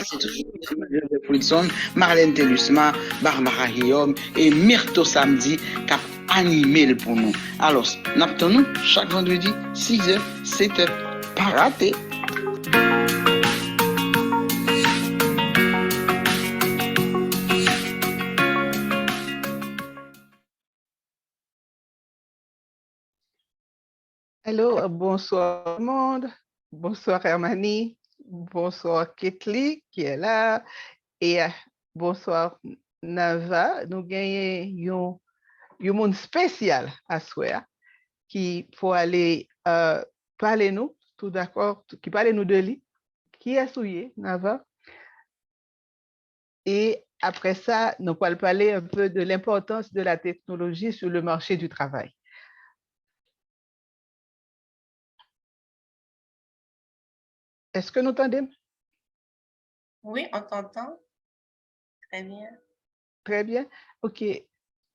c'est toujours Joseph Wilson, Marlène Telusma, Barbara Guillaume et Myrto Samedi qui a animé pour nous. Alors, nous chaque vendredi, 6h, 7h. Pas raté. Hello, bonsoir tout le monde. Bonsoir Hermanie. Bonsoir Ketli qui est là. Et bonsoir Nava. Nous gagnons un monde spécial à soi qui pour aller parler nous, tout d'accord, qui parle nous de lui. Qui est souillé, Nava? Et après ça, nous allons parler un peu de l'importance de la technologie sur le marché du travail. Est-ce que nous entendons? Oui, on t'entend. Très bien. Très bien. OK.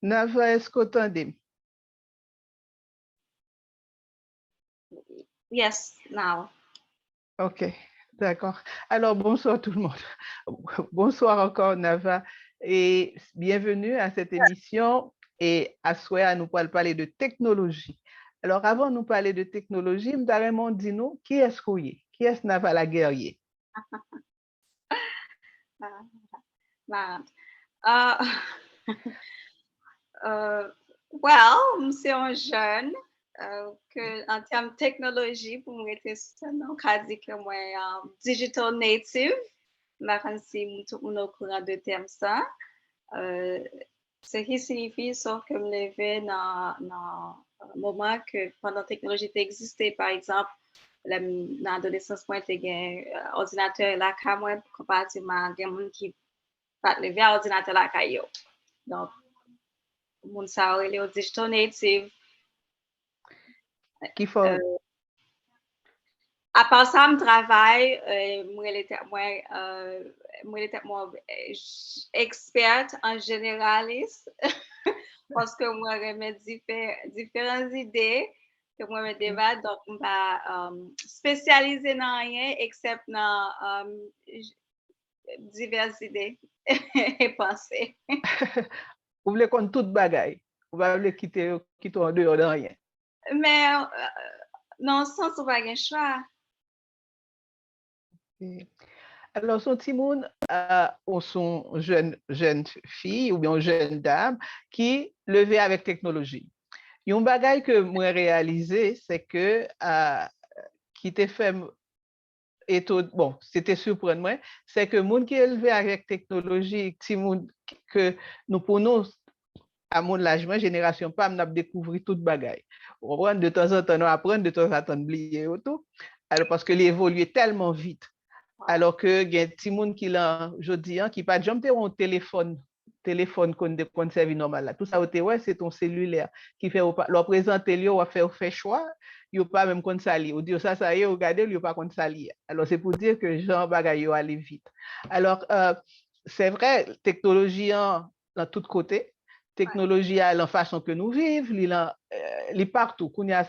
Nava, est-ce que tu entends? Yes, now. OK, d'accord. Alors, bonsoir tout le monde. Bonsoir encore, Nava, et bienvenue à cette émission. Et à Souhait, nous allons parler de technologie. Alors, avant de nous parler de technologie, Mdarémon, dis-nous, qui est-ce qu'on est? Qui est-ce Nava la guerrier? Well, c'est un jeune que en termes de technologie, pour moi, on a dit que moi, digital native, mais si tout le monde est au courant de terme ça, ce qui signifie sauf que me lever dans un moment que pendant la technologie existait, par exemple, dans l'adolescence, moi, j'étais un ordinateur là, quand moi, comparativement à des gens qui pas lever à ordinateur là, donc, mon ça, il est digital native. Qui faut... À part ça, je travaille, moi, experte en généraliste parce que moi, j'ai différentes idées que moi, je débat, donc, je ne vais pas spécialiser dans rien, except dans diverses idées et pensées. Vous voulez qu'on tout bagaille? Vous voulez quitter en dehors de rien? Mais non, sans ce pas un choix. Alors, son Timoun ou son jeune fille ou bien jeune dame qui levait avec technologie. Un bagage que moi réalisé, c'est que qui t'est fait bon, c'était surprenant, c'est que monde qui est élevé avec technologie, que nous prenons à mon âge, génération pas, on a découvert tout bagage. On prend de temps en temps, on apprend de temps en temps oublier tout. Alors parce que l'évolue tellement vite. Alors que il y a un petit monde qui l'a jodi qui pas jamais un téléphone qu'on servi normal là. Tout ça ouais, c'est ton cellulaire qui fait leur présenter lui ou faire choix, il pas même qu'on sali. Ou dire ça y est, regardez, il pas qu'on sali. Alors c'est pour dire que Jean bagaille aller vite. Alors c'est vrai, technologie dans tous côtés. Technologie à la façon que nous vivons, il est partout. Qu'on y a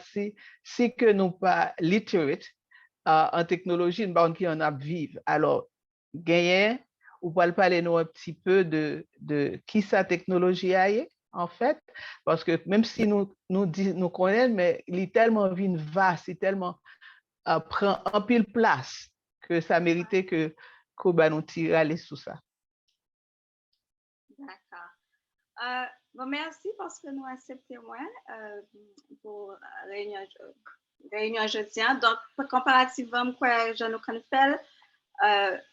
si que nous pas literate en technologie, nous qui en a vivre. Alors, gagner, ou pour parler nous un petit peu de qui sa technologie est, en fait, parce que même si nous connaissons, mais il est tellement vaste, il tellement prend en pile place que ça méritait que nous tire aller sous ça. D'accord. Bon, merci parce que nous acceptons pour réunion jeudi. Donc, comparativement, quoi, je nous connais,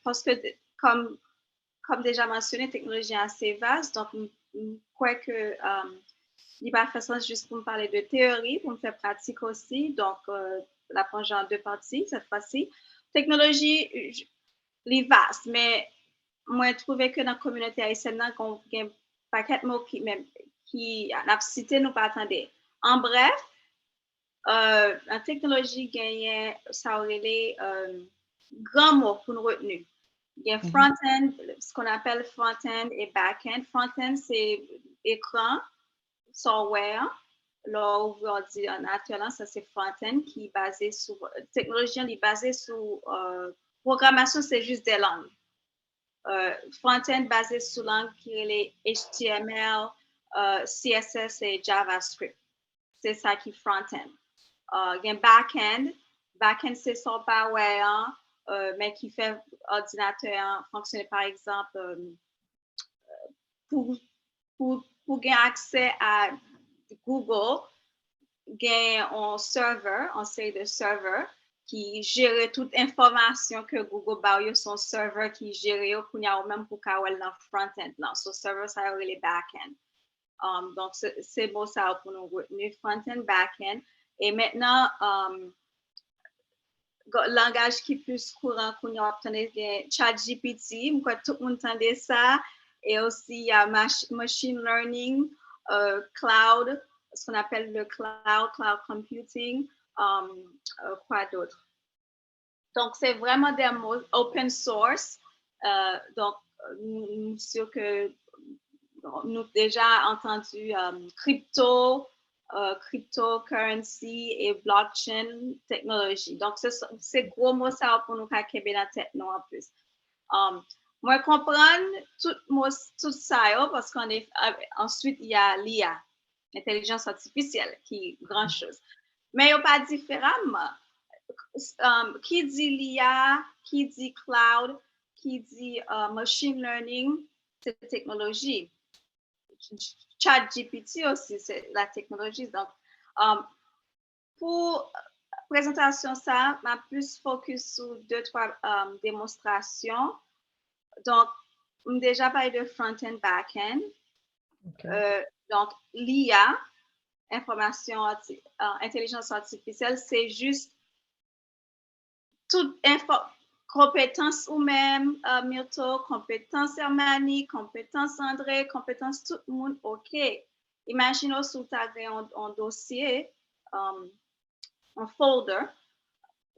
parce que comme déjà mentionné, la technologie est assez vaste. Donc, quoi que il va faire sens juste pour me parler de théorie, pour me faire pratique aussi. Donc, la prendre en deux parties cette fois-ci. Technologie, est vaste, mais moi, je trouvais que dans la communauté haïtienne, on a un paquet de mots qui n'a cité, nous pas attendre. En bref, la technologie gagne, ça aurait les grands mots pour nous retenir. Il y a front-end, ce qu'on appelle front-end et back-end. Front-end, c'est écran, software. Là, on dit en actuellement, ça c'est front-end qui est basé sur technologie, qui est basée sur programmation, c'est juste des langues. Front-end basé sur langue qui est les HTML, CSS et JavaScript. C'est ça qui est front-end. Il y a back-end. Back-end, c'est son power, mais qui fait ordinateur fonctionner, par exemple, pour gagner accès à Google, gagner un serveur, une série de serveurs qui gère toute information que Google a sur son serveur qui gère pour même pour qu'on ait dans front-end. Ce serveur, ça a les back-end. Donc, c'est bon ça pour nous retenir front-end, back-end. Et maintenant, le langage qui est plus courant qu'on a obtenu, c'est ChatGPT. Tout le monde entendait ça. Et aussi, il y a machine learning, cloud, ce qu'on appelle le cloud computing, quoi d'autre. Donc, c'est vraiment des mots open source. Donc, nous sûr que nous avons déjà entendu cryptocurrency et blockchain technologie. Donc, c'est gros mots ça pour nous qui dans la tête nous en plus. Moi, comprendre tout ça parce qu'on est ensuite il y a l'IA, l'intelligence artificielle, qui est grand chose. Mais il n'y a pas différemment. Qui dit l'IA, qui dit cloud, qui dit machine learning, c'est technologie. ChatGPT aussi, c'est la technologie. Donc, pour présentation ça, m'a plus focus sur 2-3 démonstrations. Donc, on a déjà parlé de front-end, back-end. Okay. Donc, l'IA, intelligence artificielle, c'est juste toute compétence ou même Myrto, compétence Hermanie, compétence André, compétence tout le monde, OK. Imaginons si tu as un dossier, un folder,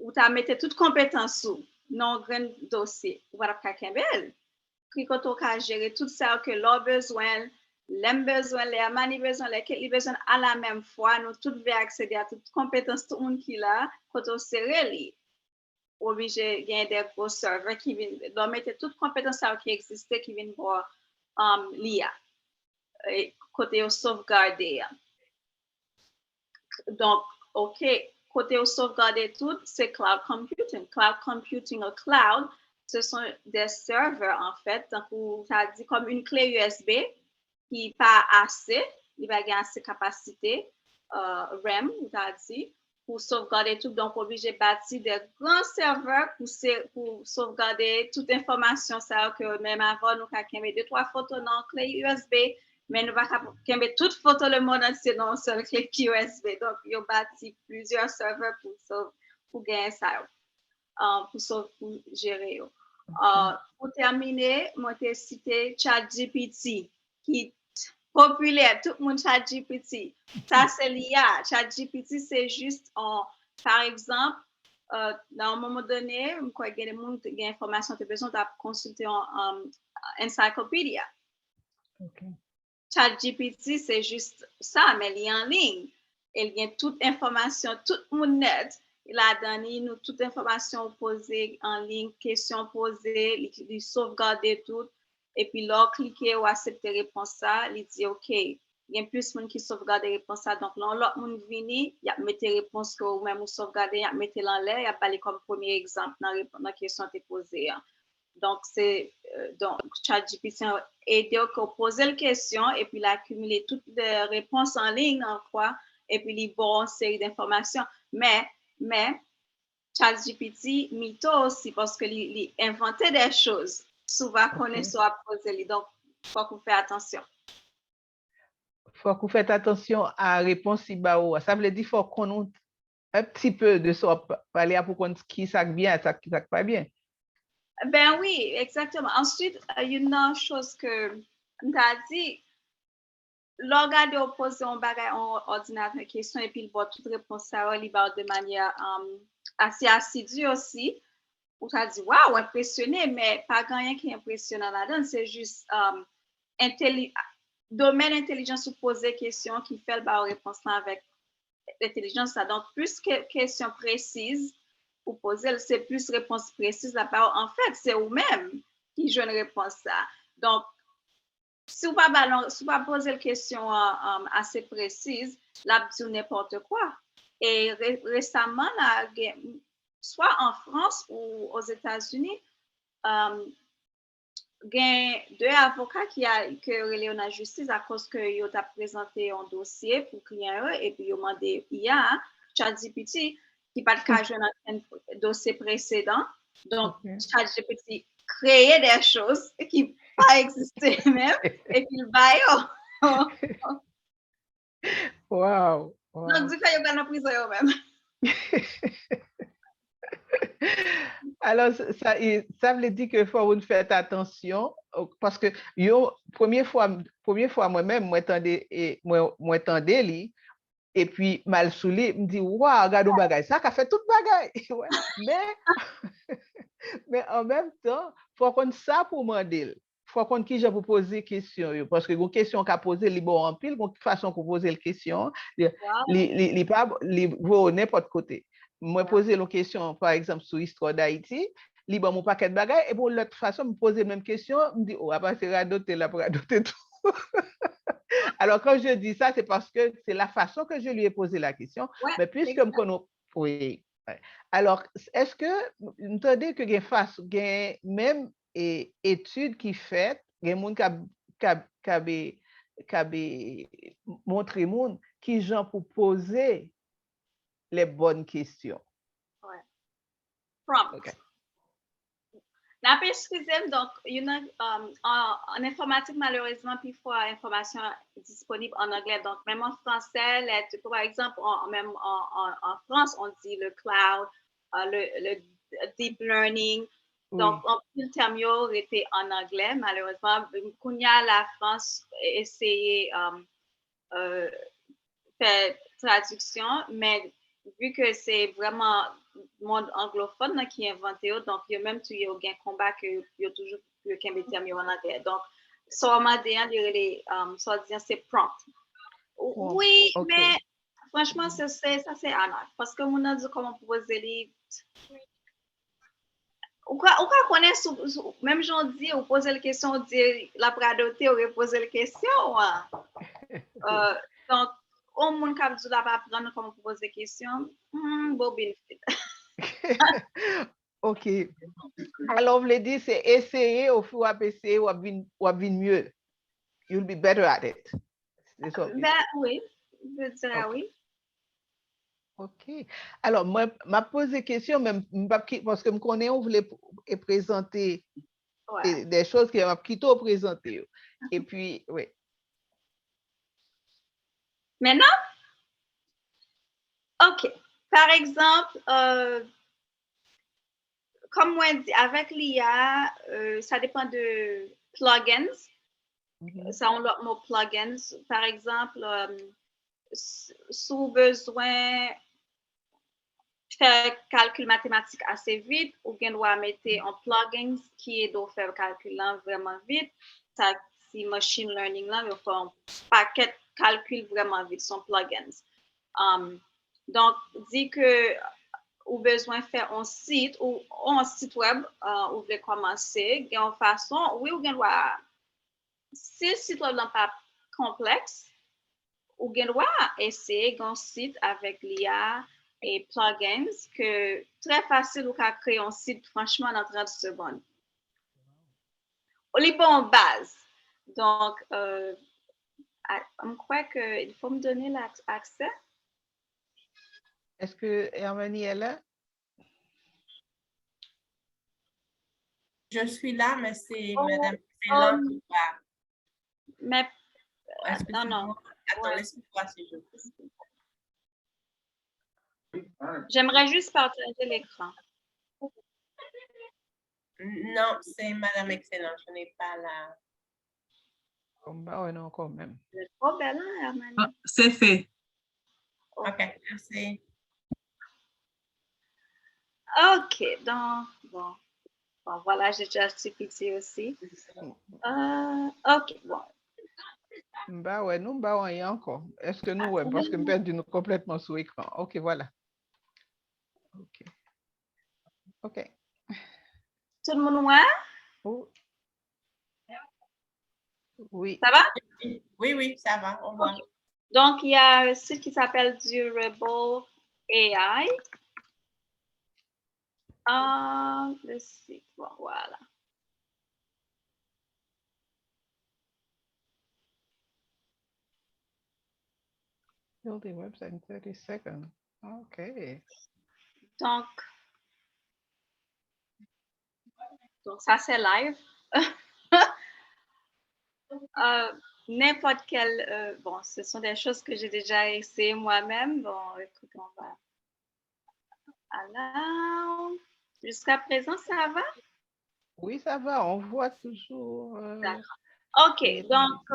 où tu as mis toutes compétences sous, non grand dossier. Voilà pour qu'un bel. Puis quand on a géré tout ça, que l'on besoin, l'aime besoin, les Hermanie besoin, les besoin à la même fois, nous tous devons accéder à toutes compétences, tout le monde qui l'a, quand on serré obligé de gagner des gros serveurs qui viennent de mettre toutes les compétences qui existaient qui viennent voir l'IA et côté sauvegarder. Donc, OK, côté sauvegarder tout, c'est cloud computing. Cloud computing ou cloud, ce sont des serveurs en fait. Donc, ça dit comme une clé USB qui n'est pas assez, il va gagner assez de capacité, RAM, tu as dit, pour sauvegarder tout. Donc, obligé de bâtir des grands serveurs pour sauvegarder toute information. Ça que même avant, nous avons 2-3 photos dans la clé USB, mais nous avons toutes photos le monde entier dans une seule clé USB. Donc, ils ont bâti plusieurs serveurs pour gagner ça, pour gérer. Pour terminer, moi, j'ai cité ChatGPT, qui est populaire, tout le monde ChatGPT. Ça, c'est l'IA. ChatGPT, c'est juste, par exemple, dans un moment donné, quand il y a des gens qui ont des informations, tu as besoin de consulter une encyclopédie. Okay. ChatGPT, c'est juste ça, mais il est en ligne. Il y a toute information, tout le monde net. Il a donné nous toute information posée en ligne, questions posées, il sauvegarde tout. Et puis là, cliquer ou accepter réponse ça, il dit OK. Il y a plus de monde qui sauvegarde les réponses ça. Donc là, l'autre monde vient, il a mis les réponses que vous-même vous sauvegardez, il a mis en l'air, il a parlé comme premier exemple dans la question qui est posée. Donc, c'est donc ChatGPT a aidé à poser la question et puis il a accumulé toutes les réponses en ligne, en quoi, et puis il a une série d'informations. Mais ChatGPT mytho aussi parce qu'il inventait des choses. Souvent qu'on est soit posé. Donc, il faut qu'on fasse attention. Il faut qu'on fasse attention à la réponse si bao. Ça veut dire qu'il faut qu'on ait un petit peu de ça parler pour qu'on qui ça bien, ça qui ça pas bien. Ben oui, exactement. Ensuite, il y a une chose que tu as dit. L'organe de poser un bagage en ordinateur question et puis il voit toute réponse ça il va de manière assez assidue aussi. Où tu as dit waouh, impressionné, mais pas rien qui est impressionnant là-dedans, c'est juste domaine intelligence ou poser question qui fait la réponse là avec l'intelligence. Donc, plus que question précise ou poser, c'est plus réponse précise là-bas. En fait, c'est vous-même qui je ne réponds ça. Donc, si vous ne pas poser une question assez précise, là, dit n'importe quoi. Et récemment, là, soit en France ou aux États-Unis, il y a deux avocats qui ont relé en justice à cause qu'ils ont présenté un dossier pour client et puis ils ont demandé IA, ChatGPT, qui n'a pas de jouer dans un dossier précédent. Donc, ChatGPT créer des choses qui pas existé même et puis le bail. Wow. Donc, du coup, il y a une prison même. Alors, ça veut dire qu'il faut faire attention parce que première fois moi-même, moi entendais et puis mal souli, me dit waouh, regarde un bagage, ça a fait tout bagage. Ouais. Mais en même temps, faut qu'on ça pour demander. Faut qu'on qui j'ai pour poser question parce que une question qu'a posé li bon en pile, une façon pour poser la question, li pas li n'importe côté. Moi poser une question par exemple sur l'histoire d'Haïti, li bon mon paquet de bagages et pour l'autre façon me poser la même question, me dit oh à partir radoter là pour radoter tout. Alors quand je dis ça, c'est parce que c'est la façon que je lui ai posé la question, mais puisque me connais oui. Alors, est-ce que vous entendez que il y a même études qui fait, il y a des gens qui montré monde qui gens pour poser les bonnes questions. Ouais. Prompt. Okay. La pesquise, donc, en informatique, malheureusement, parfois, information disponible en anglais. Donc, même en français, par exemple, même en France, on dit le cloud, le deep learning. Donc, le terme était en anglais, malheureusement. Quand la France essayé faire traduction, mais vu que c'est vraiment le monde anglophone qui a inventé, donc il y a même toujours un combat que il y a toujours le terme en anglais. Donc, ça m'a dit, c'est prompt. Oui, okay. Mais franchement, ça c'est anard. Parce que mon a dit comment poser les. Ou connaît même j'en dis, ou poser la question, on dit la pradoté, ou poser la question. Donc, au monde qui a besoin d'apprendre comment poser des questions, bon bénéfice. OK. Alors, vous dire, c'est essayer au fur et à mesure ou à mieux. You'll be better at it. Oui, je dirais oui. OK. Alors, moi, m'a posé question, même parce que je connais, on voulait présenter des choses qui m'a plutôt présenté. Et puis, oui. Maintenant? OK. Par exemple, comme moi dit, avec l'IA, ça dépend de plugins. Ça, on a nos plugins. Par exemple, sous besoin faire calcul mathématique assez vite, ou bien doit mettre un plugin qui est de faire calcul vraiment vite. Ça, si machine learning là, il faut un paquet de calcul vraiment vite, son plugins. Donc, dit que ou besoin de faire un site ou un site web ou voulez commencer, il y a une façon, oui, ou bien si le site web n'est pas complexe, ou bien essayer un site avec l'IA et plugins que très facile ou créer un site franchement en 30 secondes. On est bon en base. Donc, je crois qu'il faut me donner l'accès. Est-ce que Hermione est là? Je suis là, mais c'est Madame Excellent qui va. Mais, non. Attends, laisse-moi voir si je peux. J'aimerais juste partager l'écran. Non, c'est Madame Excellent. Je n'ai pas la. Bah, non, quand même. C'est trop belle, hein, Hermione? C'est fait. OK, merci. OK, donc, bon, voilà, j'ai déjà GPT aussi. OK, bon. Bah ouais, nous, bah ouais, encore. Est-ce que nous, ouais, parce que nous perdons complètement sur l'écran. OK, voilà. OK. Tout le monde, ouais? Oh, Oui. Ça va? Oui, oui, ça va, on voit. Ok. Donc, il y a un site qui s'appelle Durable AI. Le site, bon, voilà. Build a website in 30 seconds. OK. Donc ça, c'est live. N'importe quel... bon, ce sont des choses que j'ai déjà essayé moi-même. Bon, écoute, on va... Alors, jusqu'à présent, ça va? Oui, ça va. On voit toujours. D'accord. OK. Donc,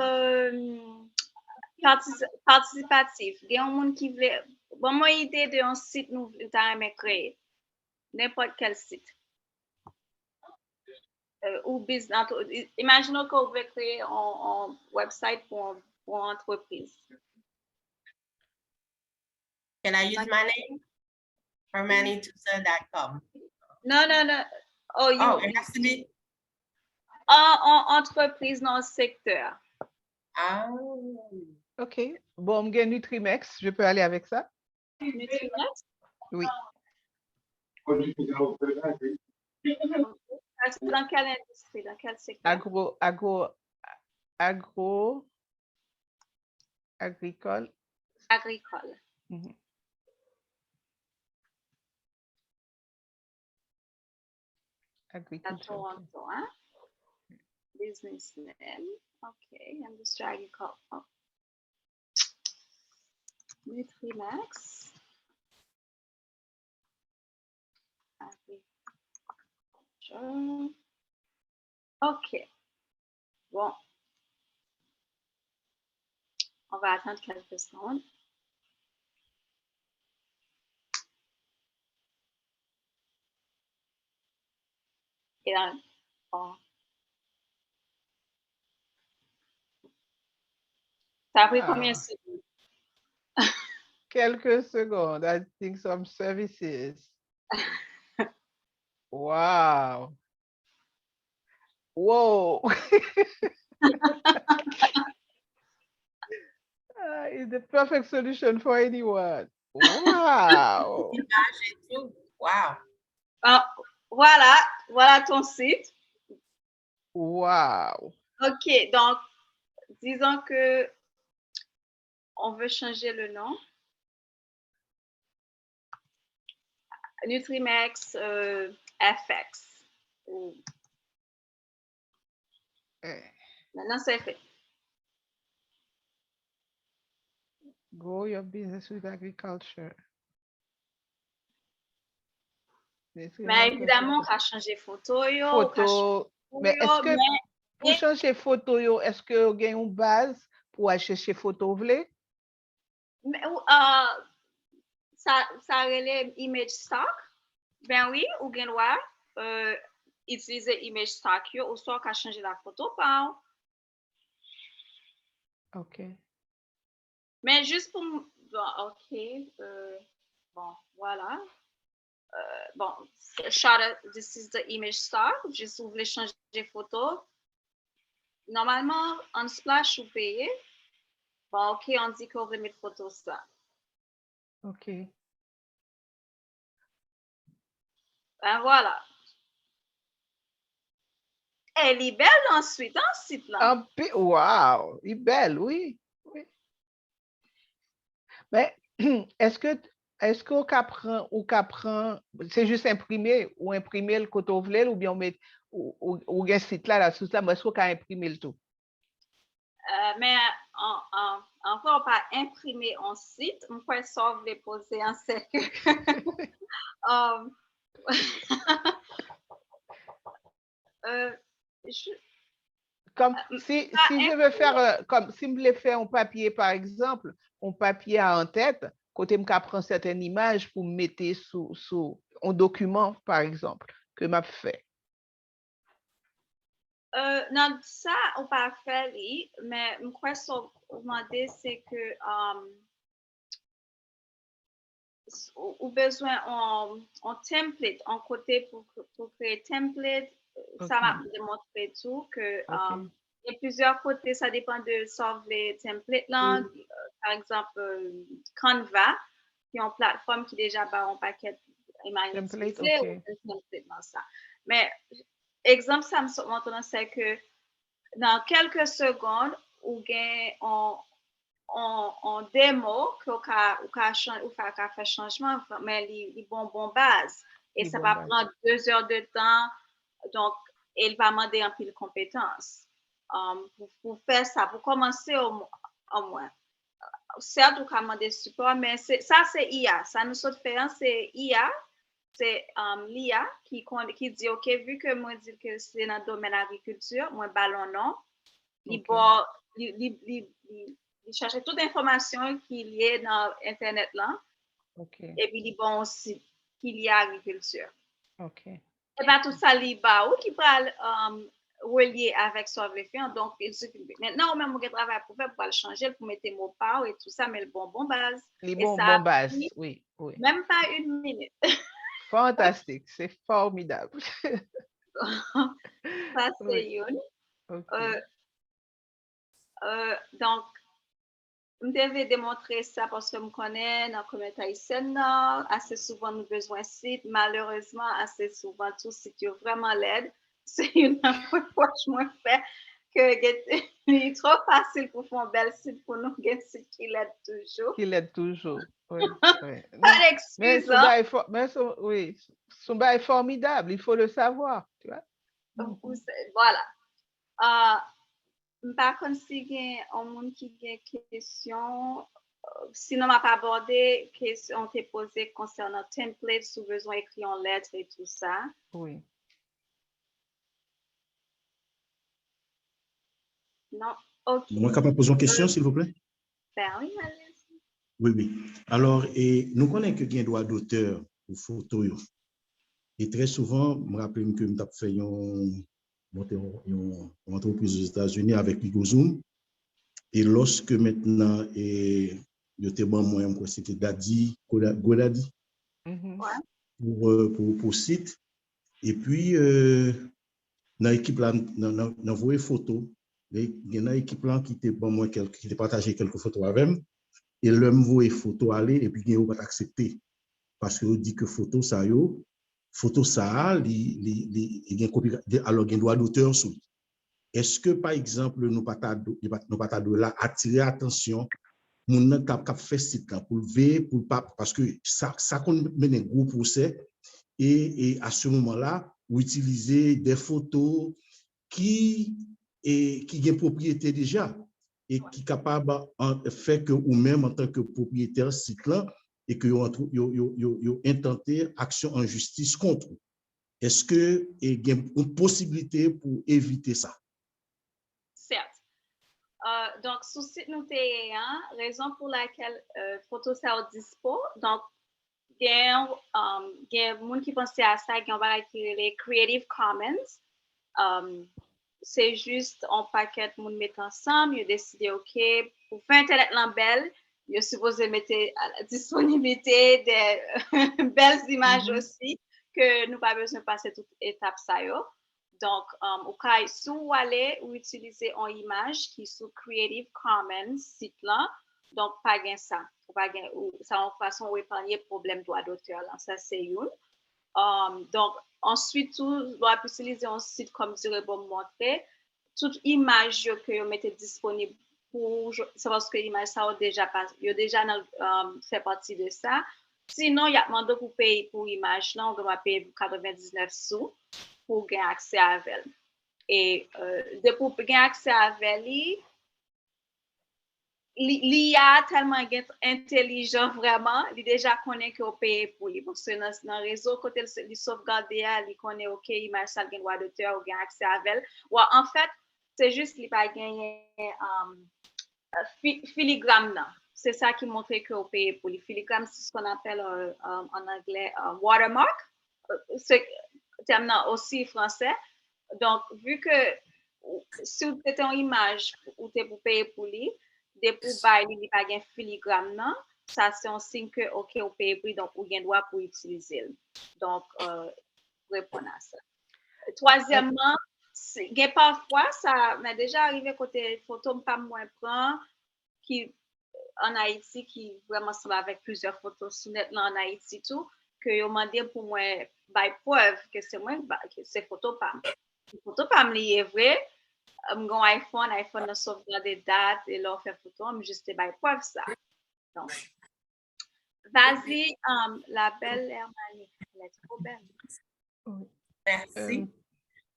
participatif. Il y a un monde qui veut... Bon, moi, idée d'un site nous avons créé. N'importe quel site. Ou business. Imaginons qu'on veut créer un website pour une entreprise. Can I use my name? Or mannytusa.com? Non, non, non. Oh, It has to be. Entreprise dans le secteur. OK. Bon, je Nutrimex. Je peux aller avec ça? Nutrimex? Oui. Dans quelle industrie? Dans quel secteur? Agricole. Agricole. Mm-hmm. Agriculture. Toronto, hein? Business name. Okay, industry agricole. Oh. Nutrimax. Agriculture. OK. Bon. On va attendre quelques secondes. Et là, bon. Ça a pris combien de secondes? Quelques secondes. I think some services. Wow. Whoa. It's the perfect solution for anyone. Wow. Wow. Voilà ton site. Wow. OK, donc, disons que on veut changer le nom. Nutrimex FX. Maintenant, c'est fait. Grow your business with agriculture. Mais évidemment, on va changer photo. Mais est-ce que pour changer photo, est-ce que vous avez une base pour aller chercher photo? Ça relève image stock. Ben oui, ou bien utiliser image stock ou soit qu'à changer la photo par. OK. Mais juste pour... Bon, OK. Bon, voilà. Bon, this is the image stock. Juste si vous voulez changer les photos. Normalement, en splash, vous payez. Bon, OK, on dit qu'on veut mettre photo ça. OK. Ben voilà. Elle est belle ensuite, hein, ce site-là. Wow, elle est belle, oui. Mais est-ce qu'on apprend, c'est juste imprimer le côté ou bien on met ou un site là sous là, mais est-ce qu'on peut imprimer le tout? Mais encore pas imprimer en site, on peut sauver les poser en cercle. Comme si je veux faire, comme si je voulais faire un papier, par exemple, un papier en tête, côté je prends certaines images pour mettre sous un document, par exemple, que m'a fait. Non, ça, on peut faire, mais je crois que ce demander, c'est que ou besoin en template, en côté pour créer template, ça m'a démontré tout que il y a plusieurs côtés, ça dépend de sauver les templates là. Par exemple, Canva, qui est une plateforme qui déjà bat un paquet d'images Template, utilisées, ok. ou template dans ça. Mais, exemple, ça me saute maintenant, c'est que dans quelques secondes, ou gain on démo qu'on fait changement, mais les bon base. Et Les ça bons va bases. prendre 2 heures de temps. Donc, il va demander un peu de compétences. Pour faire ça, pour commencer au moins. Certes, on peut demander support, mais ça, c'est IA. Ça nous fait, c'est IA. C'est l'IA qui dit, OK, vu que moi dis que c'est dans le domaine agriculture, moi, ballon non. Il cherche toute information qui est liée dans Internet là. Ok, Et puis, il bon aussi qu'il y a agriculture. ok. Et bien, tout ça, il va ou qui parle relié avec Sauve les Filles. Donc, maintenant, même, on travaille pour faire, pour le changer, pour mettre mots par et tout ça, mais le bon base. Les Et ça bons a bases, pris oui, oui. même pas 1 minute. Fantastique, c'est formidable. Ça, c'est Oui, une. ok. Donc, je devais démontrer ça parce que je connais dans la communauté haïtienne, assez souvent nous besoin de sites. Malheureusement, assez souvent, tout site est vraiment laid. C'est une approche moins fait que c'est trop facile pour faire un bel site pour nous, un site qui l'aide toujours. Qui l'aide toujours, oui, oui. Pas Non, mais d'excuse, hein? oui, son bail est formidable, il faut le savoir, tu vois. Voilà. Par contre, si il y a un monde qui a une question, sinon, on n'a pas abordé question t'est posée concernant template, sous besoin écrit en lettres et tout ça. Oui. Non, ok. Moi, capable de poser une question, s'il vous plaît? Ben oui, allez-y. Oui, oui. Alors, et nous connaissons que il y a un droit d'auteur pour photo. Et très souvent, je me rappelle que nous avons fait une entreprise aux États-Unis avec Zoom. Et lorsque maintenant, je te bon moi, c'était Daddy, Godaddy, pour site. Et puis, dans l'équipe là, dans vos photos, il y a une équipe là qui était bon moi, qui partagé quelques photos avec moi. Et l'homme voit les photos aller et puis il va pas accepter parce qu'il dit que photo ça il y a alors il y a droit d'auteur sur. Est-ce que par exemple nous pas de là attirer attention mon cap fait site là pour lever pour pas parce que ça qu'on mène un gros procès et à ce moment-là ou utiliser des photos qui ont propriété déjà et qui est capable de faire que ou même en tant que propriétaire site là et que vous intenté action en justice contre. Est-ce que il y a une possibilité pour éviter ça? Certes. Donc, sous site nous raison pour laquelle photo ça est dispo. Donc, il y a des gens qui pensent à ça, qui ont les Creative Commons. C'est juste un paquet de monde mettre ensemble, ils ont décidé, OK, pour faire Internet belle, ils ont supposé mettre à la disponibilité des belles images aussi, que nous pas besoin de passer toute étape ça. Donc, au cas où aller ou utiliser une image qui est sous Creative Commons site là, donc pas gain ça. Ça en façon où épargner problème droit d'auteur là, ça c'est une. Donc, ensuite, tout doit utiliser un site comme je pour montrer. Toute image que vous mettez disponible pour, c'est parce que l'image ça a déjà fait partie de ça. Sinon, il y a demandé pour payer pour l'image là, on doit payer 99 sous pour gagner accès à elle. Et pour gagner accès à elle, l'IA tellement intelligent vraiment, il déjà connaît que vous payez pour lui. Parce que dans le réseau, quand il sauvegarde, il connaît, OK, image ça, il a droit d'auteur, ou gagne accès à elle. Ou en fait, c'est juste qu'il va gagner filigrane. C'est ça qui montre que vous payez pour lui. Filigrane, c'est ce qu'on appelle en anglais watermark. Ce terme aussi français. Donc, vu que si vous avez une image où tu es pour payer pour lui, des pour bailler, il n'y a pas de filigrane, non? Ça, c'est un signe que, OK, vous payez pour lui, donc vous avez un droit pour utiliser. Donc, répondre à ça. Troisièmement, parfois, ça m'est déjà arrivé côté photo, pas moins prend, qui en Haïti, qui vraiment semble avec plusieurs photos sur net là en Haïti tout, que yo demandé pour moi, by preuve que c'est moi, que c'est photo pas. Photo pas me lié vrai. Mon iPhone ne sauvegarde des dates et leur fait photo, mais juste by preuve ça. Donc, vas-y, la belle Hermanie, elle est trop belle. Merci.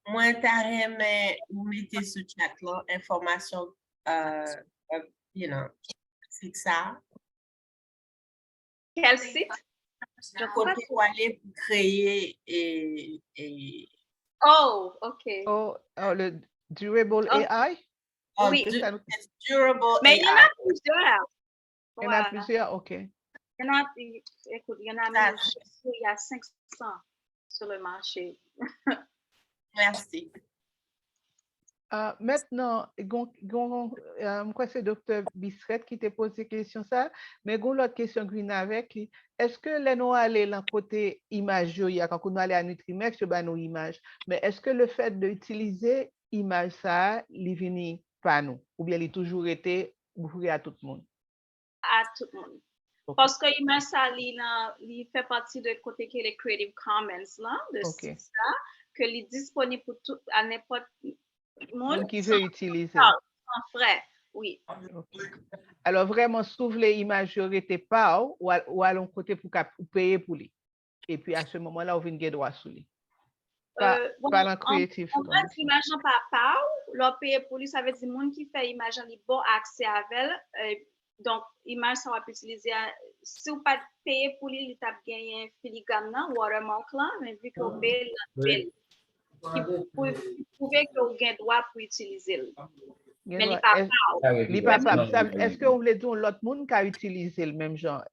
Moi, t'as aimé vous mettez sur chat là, information, you know, c'est ça. Quel site? Je crois Côté où aller pour créer et Oh, OK. Oh, le Durable Oh, AI? oui. C'est ça, it's durable Mais il y en AI. a plusieurs. il y en a plusieurs, OK. Il y en a, écoute, il y en a même, il y a 500 sur le marché. Merci. Maintenant, moi, c'est Dr. Bissret qui t'a posé question ça, mais l'autre question que avec, est-ce que les nous aller dans côté image, quand nous allons à Nutrimex, je nos images, mais est-ce que le fait d'utiliser image ça, il vient pas nous, ou bien il a toujours été ouvert à tout le monde? À tout le monde. Okay. Parce que image ça, il fait partie de côté qui est les Creative Commons, là, de Okay. ça, que il est disponible pour tout, à n'importe monde qui veut utiliser. Sans frais, oui. Okay. Alors, vraiment, s'ouvre les images, n'était pas ou à l'on côté pour payer pour lui. Et puis, à ce moment-là, on vient de droit sur lui. Pas dans créatif. On va image par part, leur payer pour lui, ça veut dire monde qui fait image, il bon accès à elle. Donc, image, ça va utiliser. Si vous pas payer pour lui, il t'a gagné un filigrane, watermark là, mais vu qu'on paye, vous pouvez que vous avez droit pour utiliser. Mais il pas est-ce qu'on voulait dire l'autre monde qui a utilisé le même genre?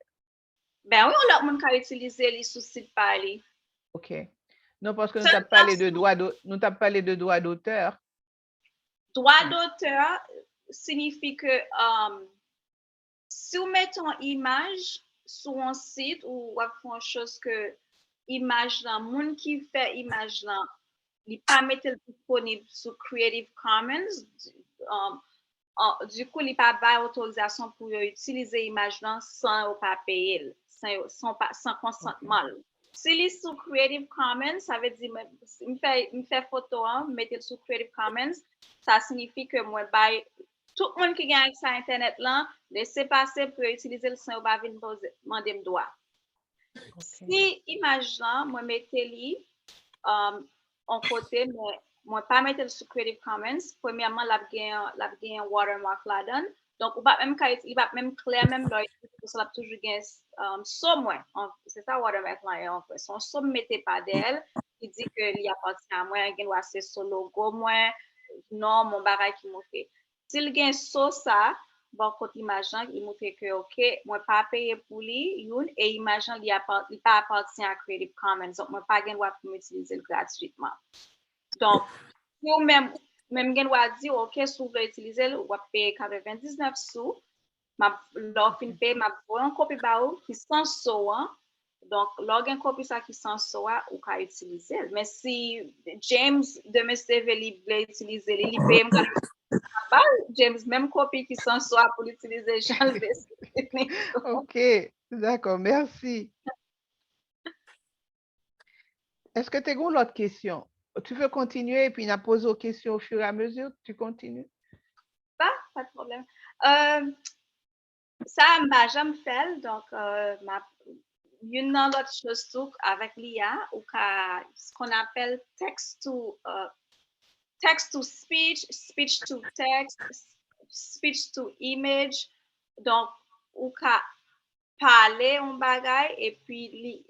Ben oui, l'autre monde qui a utilisé les sous-sites de parler. OK. Non, parce que nous avons parlé de droit d'auteur. Droit d'auteur signifie que si vous mettez une image sur un site ou vous faites une chose que image là, monde qui fait image là, il pas mettre disponible sur Creative Commons. Du coup, il pas pas autorisation pour utiliser l'image là sans pas payer, sans consentement. Si il est sur Creative Commons, ça veut dire me fait photo, mettre sur Creative Commons, ça signifie que moi tout le monde qui a accès à Internet là, laissez passer pour utiliser le sans pas venir demander me droit. Si image là, moi mettez en côté, mais moi pas mettre sur Creative Commons, premièrement la gain watermark là-dedans. Donc il va même clair même là, ça va toujours gain somewhere. C'est ça watermark là en fait. Son somme mettez pas d'elle, il dit que il appartient à moi, il doit c'est son logo moi, non mon bagage qui m'a fait. S'il gain ça bon côté image il montre que OK, moi pas payer pour lui et image il pas appartient à Creative Commons. Donc moi pas gain droit pour m'utiliser gratuitement. Donc si vous même gain droit dire OK, si vous voulez utiliser ou payer 99 sous, m'a l'offre paye m'a une copie ba ou qui sans soin. Donc login copie ça qui sans soin ou ka utiliser. Mais si James de Mr. Veli veut utiliser, il paye James, même copie qui s'en soit pour l'utiliser, j'enlève. OK, d'accord, merci. Est-ce que tu as une autre question? Tu veux continuer et puis on a posé aux questions au fur et à mesure? Tu continues? Pas de problème. Ça m'a jamais fait, donc une autre chose tout avec l'IA ou ce qu'on appelle text to speech, speech to text, speech to image. Donc, ou ka parler un bagay et puis les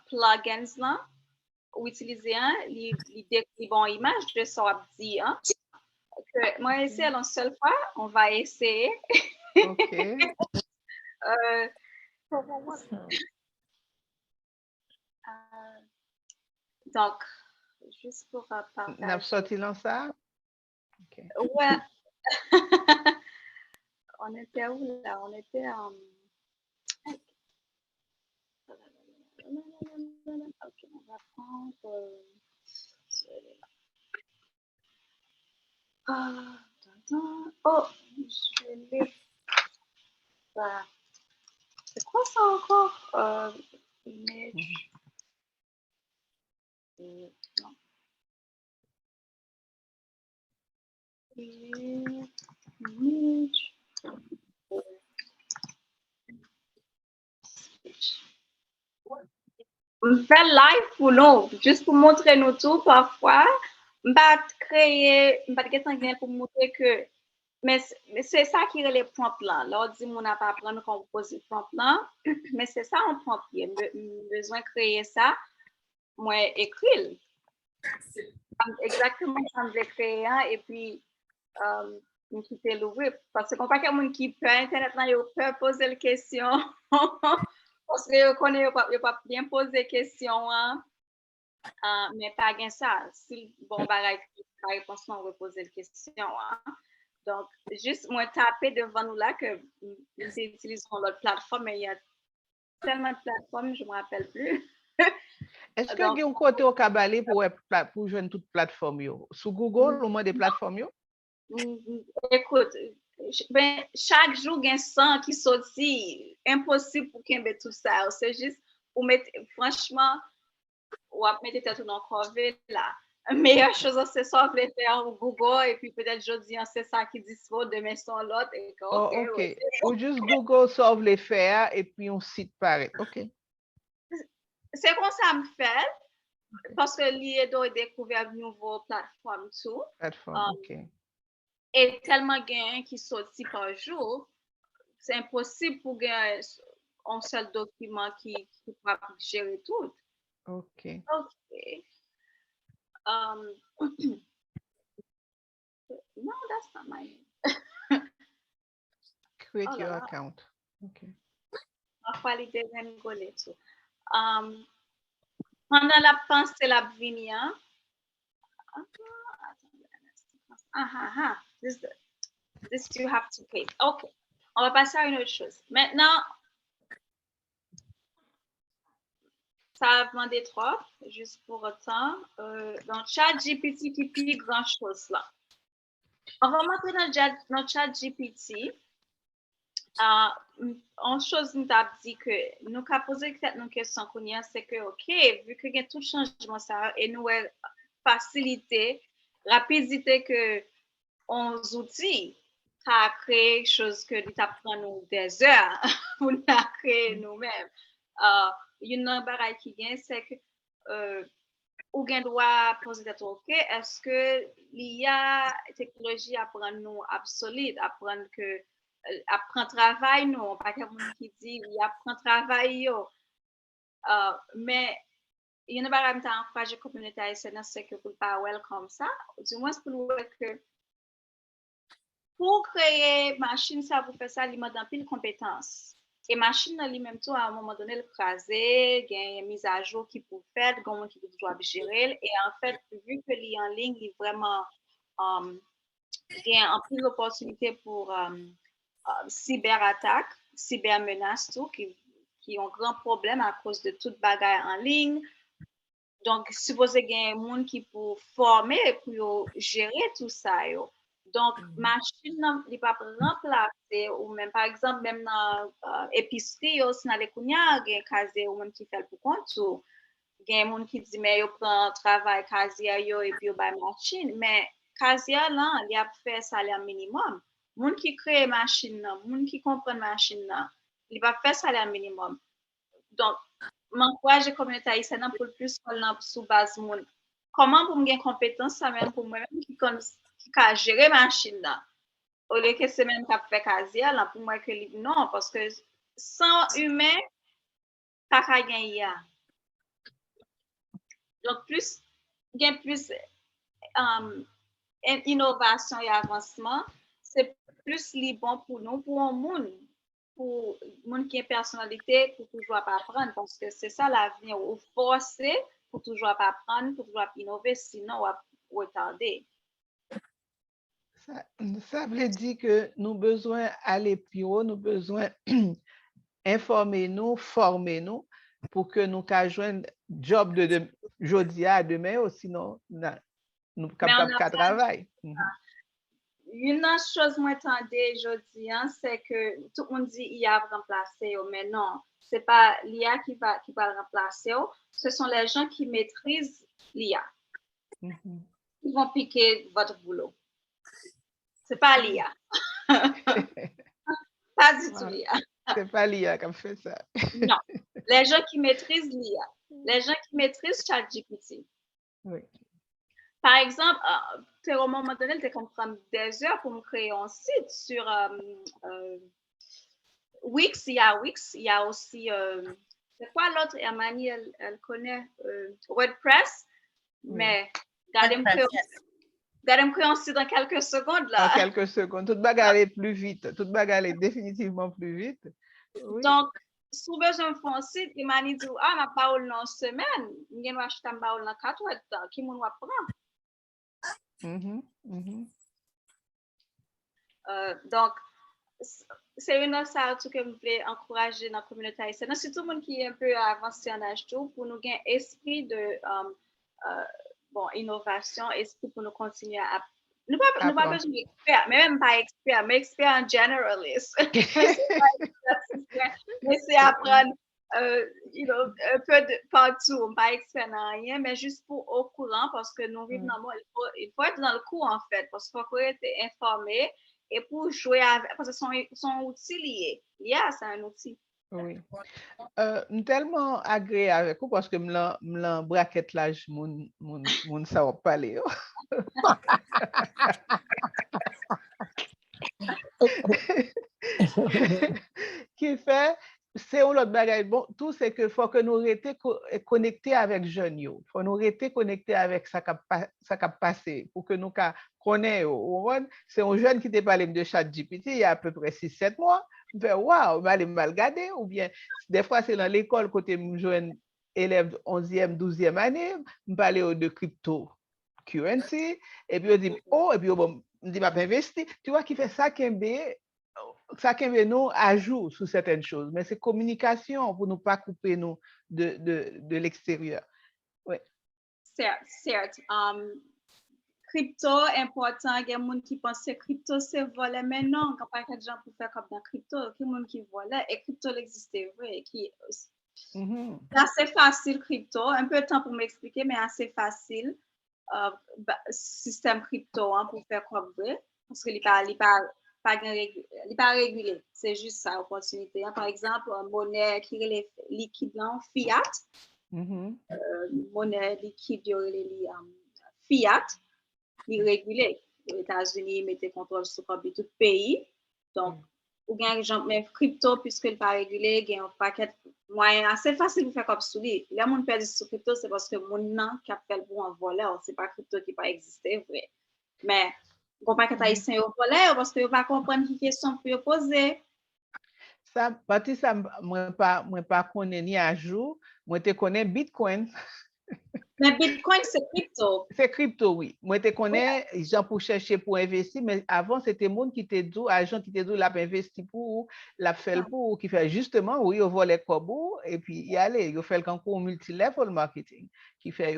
plugins là, ou utiliser les décrit bon image de ça dit que moi essayer une seule fois, on va essayer. OK. Donc, juste pour partager. On a sorti dans ça? OK. Ouais. On était où là? On était en... OK, on va prendre celui-là. Oh, je l'ai pas. C'est quoi ça encore? Image. Non. Image. On fait live pour nous, juste pour montrer nous tout parfois. On va créer, on va pour montrer que, mais c'est ça qui est les points plans. Là, on dit on n'a pas apprendre qu'on pose les points plans, mais c'est ça en point pied. Besoin de créer ça, moi écrire. Exactement, ça me créer et puis on quitter l'ouvrir parce qu'on pas quelqu'un qui peut internet là, il peut poser des questions. Parce que je connais pas bien poser questions, hein? Mais pas bien ça. Si bon bagage pas réponse, on va poser des questions. Hein? Donc, juste moi taper devant nous là que nous utilisons l'autre plateforme, mais il y a tellement de plateformes, je ne me rappelle plus. Est-ce que vous avez un côté au Kabale pour jouer toute plateforme? Sur Google, au moins des plateformes? Écoute, ben, chaque jour, il y a 100 qui sortent. Impossible pour qu'il y ait tout ça. C'est juste pour mettre, franchement, ou à mettre tout dans le corps là. La meilleure chose, c'est ça, vous les faire au Google et puis peut-être jeudi, c'est ça qui dispose, demain, c'est l'autre. OK. Ouais, ou juste Google sauve les faire et puis on site pareil. OK. C'est comme ça me fait. Parce que l'IEDO a découvert une nouvelle plateforme tout. Plateforme, OK. Et tellement gain qui sortit par jour, c'est impossible pour gagner un seul document qui peut gérer tout. OK. OK. No, that's not my name. Create your account. OK. Parfois, les devient rigoler tout. Pendant la pensée, la vinia. This you have to pay. OK. On va passer à une autre chose. Maintenant, ça a demandé trop, juste pour autant. Dans ChatGPT, qui pique grand chose là. On va rentrer dans ChatGPT. Une chose nous a dit que nous avons posé une question, c'est que, OK, vu que il y a tout changement, ça, et nous avons facilité, rapidité que on outils à créer quelque chose que nous apprenons des heures pour nous créer nous-mêmes. Une chose qui vient, c'est que ou bien doit poser des OK, est-ce que l'IA technologie apprend nous absolue, apprendre que apprend travail nous, pas quelqu'un qui dit il apprend travail yo. Mais il y a une barre à encourager la communauté haïtienne, c'est que pour pas welcome ça, du moins pour que pour créer machine ça pour faire ça, il m'a donné pile compétences. Et machine lui-même tout à un moment donné le craser, il y a une mise à jour qui peut faire, comment qui peut toujours gérer et en fait vu que l'IA en ligne il vraiment il y a un plus d'opportunités pour cyberattaques, cybermenaces tout qui ont un grand problème à cause de toute bagarre en ligne. Donc supposé qu'il y a un monde qui peut former pour gérer tout ça yo. Donc, machine n'est pas remplacée, ou même par exemple, même dans l'épicerie, si dans les kounya, il y a un casier ou même qui fait pour compte, ou il y a un monde qui dit, mais il prend travail casier et puis il va machine. Mais casier là, il a fait salaire minimum. Monde qui crée machine, monde qui comprend machine, il va faire salaire minimum. Donc, m'encourage la communauté haïtienne pour plus sous base monde. Comment pour me gagner compétence, ça même pour moi-même qui a géré machine là. Au lieu que c'est même pas fait casier là pour moi que non parce que sans humain pas qu'à gagner. Donc plus innovation et avancement, c'est plus libre pour nous pour un monde qui a personnalité pour toujours pas apprendre parce que c'est ça l'avenir ou forcer pour toujours pas apprendre, pour toujours innover sinon on va retarder. Ça veut dire que nous avons besoin d'aller plus haut, nous avons besoin d'informer nous, former nous pour que nous puissions joindre job d'aujourd'hui à demain, ou sinon nous sommes capables de travailler. une chose moi entendais aujourd'hui, c'est que tout le monde dit IA va remplacer, mais non, c'est pas l'IA qui va le remplacer, ce sont les gens qui maîtrisent l'IA. Ils vont piquer votre boulot. C'est pas l'IA. Pas du tout l'IA. C'est pas l'IA qui fait ça. Non, les gens qui maîtrisent l'IA, les gens qui maîtrisent ChatGPT. Oui. Par exemple, à un moment donné, tu comprends des heures pour me créer un site sur Wix. Il y a aussi, c'est quoi l'autre? Hermanie, elle connaît WordPress, mais regardez me créer un site en quelques secondes. Là. En quelques secondes. Tout bagarre est plus vite. Tout bagarre est définitivement plus vite. Oui. Donc, si vous avez besoin de faire un site, Hermanie dit, ah, ma parole dans une semaine, je vais acheter ma parole dans 4 heures, qui m'en apprend? Donc, c'est une autre chose que je voulais encourager dans la communauté haïtienne, surtout le monde qui est un peu avancé en âge tout, pour nous gagner esprit de innovation, esprit pour nous continuer à. Nous n'avons pas besoin d'experts, mais même pas experts, mais experts en generalist. Mais c'est apprendre un peu de partout, pas expert dans rien, mais juste pour au courant, parce que nous vivons dans le monde, il faut être dans le coup en fait, parce qu'il faut être informé et pour jouer avec, parce que son outil lié. Yeah, c'est un outil. Oui. Tellement agréé avec vous parce que me braquette l'âge, mon ça va parler. Qui fait, c'est un autre bagage. Bon, tout c'est que faut que nous restions connectés avec jeunes. Il faut nous rester connectés avec ça qui a passé pour que nous connaissions. C'est un jeune qui t'a parlé de ChatGPT il y a à peu près 6-7 mois. Je fais, waouh, je vais mal regarder. Ou bien, des fois, c'est dans l'école, côté jeune élève 11e, 12e année, je parle de cryptocurrency. Et puis, on dit, oh, et puis, on dit, pas investir. Tu vois, qui fait ça, ça nous ajoute sur certaines choses, mais c'est communication pour ne pas couper nous de l'extérieur. Oui. Certes. Crypto, important, il y a des gens qui pensent que crypto c'est volé, mais non, quand pas de gens pour faire comme dans crypto, il y a des gens qui volent, et crypto existe vrai. C'est assez facile, crypto, un peu de temps pour m'expliquer, mais assez facile, système crypto pour faire comme vrai, parce qu'il n'est pas régulé, c'est juste ça, opportunité. Par exemple, une monnaie qui est liquide, fiat, monnaie liquide, fiat, il est régulé. Les États-Unis mettent contrôle sur tout le pays. Donc, ou bien, exemple, même crypto, puisque il n'est pas régulé, il y a un paquet de moyens assez facile de faire comme ça. Là, mon perd sur crypto, c'est parce que mon nom qui a fait pour un voleur, c'est pas crypto qui n'a pas existé, vrai. Mais, on ne peut pas haïtien au voleur parce que ne pas comprendre les questions pour poser. Ça, Baptiste, moi pas connais ni à jour, moi te connais Bitcoin. Mais Bitcoin, c'est crypto. C'est crypto, oui. Moi, te connais, gens pour chercher pour investir, mais avant, c'était monde qui te dit, agent qui te dit, l'a investi pour, l'a fait pour, qui fait justement, oui, on voit les kobos, et puis y aller, il fait le concours multi-level marketing, qui fait,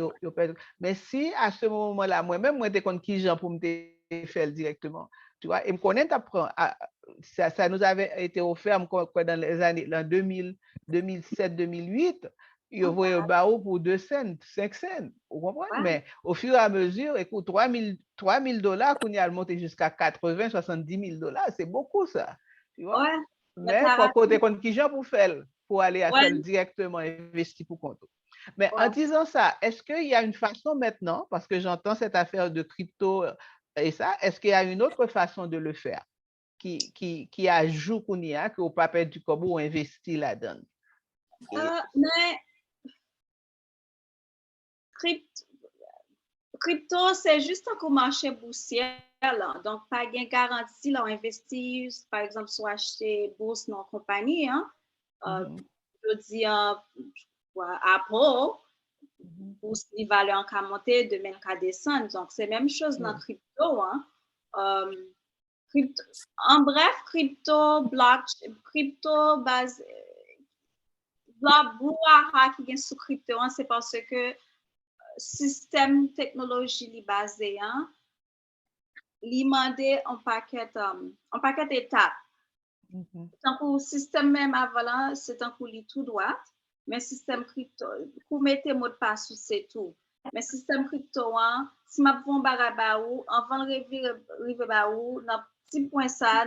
mais si à ce moment-là, moi-même, moi, te connais qui gens pour me faire directement, tu vois, et me connaître, ça nous avait été offert dans les années, en 2007, 2008, il voyait un barreau pour 2 cents, 5 cents, vous comprenez? Ouais. Mais au fur et à mesure, écoute, $3,000, qu'on y a monté jusqu'à 80, 70 000 $, c'est beaucoup ça. Tu vois? Ouais. Mais il faut côté compte qui pour faire, pour aller à faire directement investir pour compte. Mais en disant ça, est-ce qu'il y a une façon maintenant, parce que j'entends cette affaire de crypto et ça, est-ce qu'il y a une autre façon de le faire qui ajoute qu'on y a, que au papier du Kobo investit là-dedans? Mais crypto, c'est juste un marché boursier. Là. Donc, pas de garantie, là, on investit, par exemple, sur acheter bourse dans une compagnie. Hein. Je dis, Apple, bourse, les valeurs en monter, demain, en descendre. Donc, c'est la même chose dans crypto. Hein. En bref, crypto, blockchain, crypto, base, brouhaha qui est sous crypto, c'est parce que système technologie basé, hein, li mande un paquet d'étapes. Tant que le système même avant, c'est un coup li tout droit, mais système crypto, pour mettre mot de passe, c'est tout. Mais système crypto, si ma bon baraba ou, avant de rive ba ou, dans petit point ça,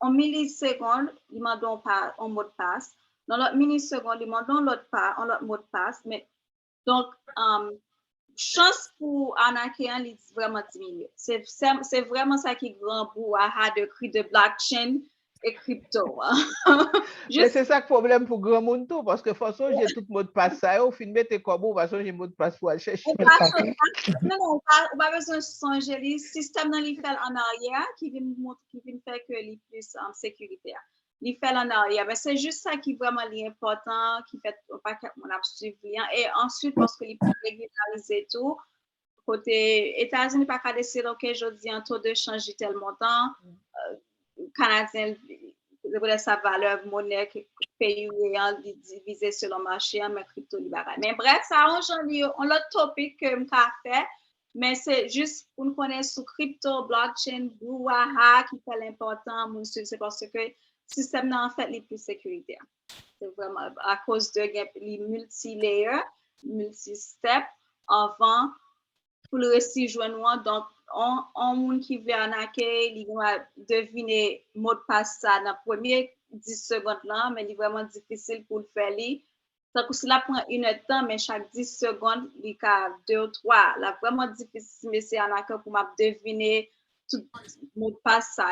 en millisecondes, il m'a donné un mot de passe. Dans l'autre milliseconde, il m'a donné l'autre mot de passe. Mais donc, chance pour Anakin, il est vraiment diminué. C'est vraiment ça qui est grand pour de blockchain et crypto. Mais c'est ça le problème pour grand monde tout, parce que de toute façon, j'ai tout le mot de passe ça, au fin de mettre comme de toute façon, j'ai le mot de passe pour aller chercher. Non, on pas besoin de changer le système dans l'IFEL en arrière qui vient faire que les plus en sécurité. L'IFEL en arrière, mais c'est juste ça qui est vraiment important, qui fait pas qu'on a suivi. Et ensuite, parce que les plus régulariser tout, côté États-Unis, pas qu'à décider, ok, je dis un taux de change tel montant, Canadien, sa valeur monnaie pays divisé selon le marché, mais crypto libéral. Mais bref, ça on l'autre topic que je fait, mais c'est juste pour nous connaître sur crypto, blockchain, brouhaha qui fait l'important, c'est parce que le système en fait les plus sécuritaires. C'est vraiment à cause de les multi-layers, multi-steps avant pour le récit joindre. Donc, on monde qui veut arnaquer, il va deviner mot de passe ça dans les premières 10 secondes là, mais il est vraiment difficile pour le faire. Donc, cela prend une heure de temps, mais chaque 10 secondes, il y a 2 ou 3. Là, vraiment difficile, mais c'est arnaquer pour deviner tout mot de passe ça.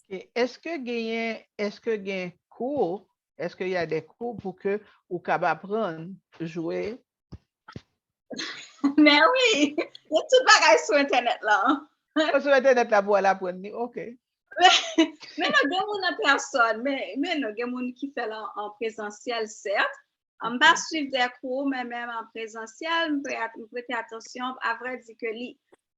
Est-ce qu'il y a un cours, est-ce qu'il y a des cours pour que vous puissiez apprendre à jouer? Mais oui, il y a tout bagage sur Internet là. Sur Internet là, pour l'apprendre, ok. Mais non, il y a personne, mais non, il y a des gens qui font en présentiel, certes. On va suivre des cours, mais même en présentiel, je prêter attention. À vrai dire que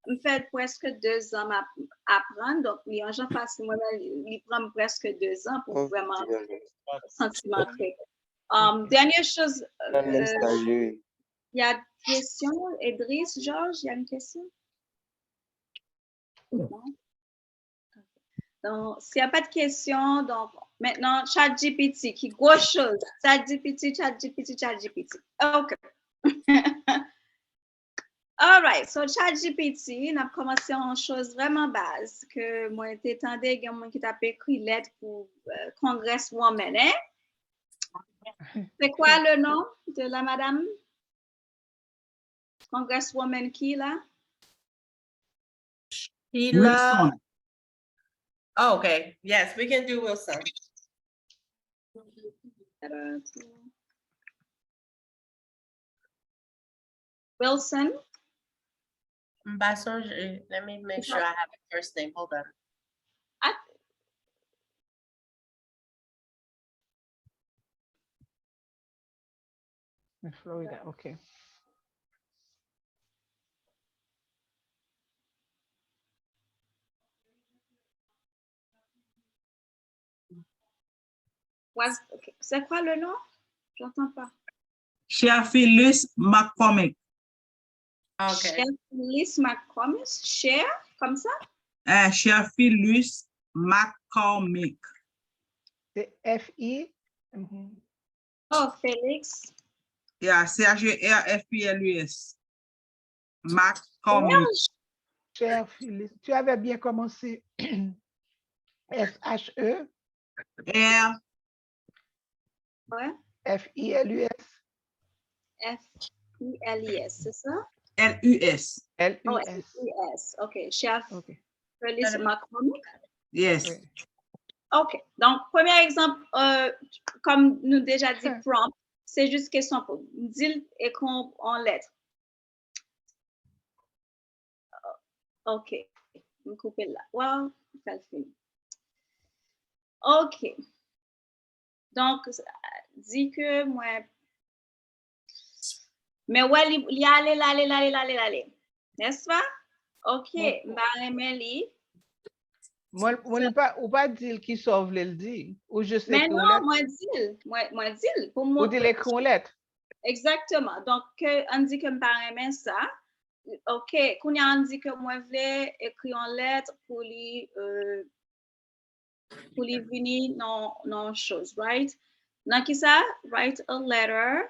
je fais presque 2 ans à apprendre, donc les gens facilement, ils prennent presque 2 ans pour vraiment sentiment très. Dernière chose, il y a une question, Idriss, Georges, il y a une question? Non? Donc, s'il n'y a pas de questions, donc maintenant, ChatGPT, qui grosse chose. ChatGPT. OK. All right. So, ChatGPT, on a commencé en chose vraiment base que moi, j'étendais, il y a un qui t'a écrit lettre pour Congresswoman, hein? C'est quoi le nom de la madame? Congresswoman qui, là? Sheila. Oh, okay. Yes, we can do Wilson. Wilson. Let me make sure I have a first name. Hold on. Florida, okay. Okay. C'est quoi le nom? J'entends pas. Phyllis McCormick. Okay. Phyllis McCormick. Cher, comme ça? Phyllis McCormick. C'est F-I. Oh, Félix. Yeah, CHERFPLUS. McCormick. Cher Phyllis. Tu avais bien commencé. S-H-E. R. Ouais. F-I-L-U-S. F-I-L-I-S, c'est ça? L-U-S. L-U-S. Oh, F-I-S. OK. Chef Phyllis McCormick? Yes. Oui. OK. Donc, premier exemple, comme nous déjà dit, prompt, c'est juste question pour dire et qu'on en lettres. OK. On coupe là. Wow, ça le fait. OK. Donc, dit que moi. Mais ouais, il y a aller. N'est-ce pas? OK. Marie-Mélie. Moi, pas dire qui sauve le dit. Ou juste mais écrire non, lettre. moi dis. Pour moi. Ou dire l'écrire lettre. Exactement. Donc, on dit que me paraît ça. OK, kounya an di ke mwen vle ekri an lettre pour li vini non chose, right? Nan ki sa? Write a letter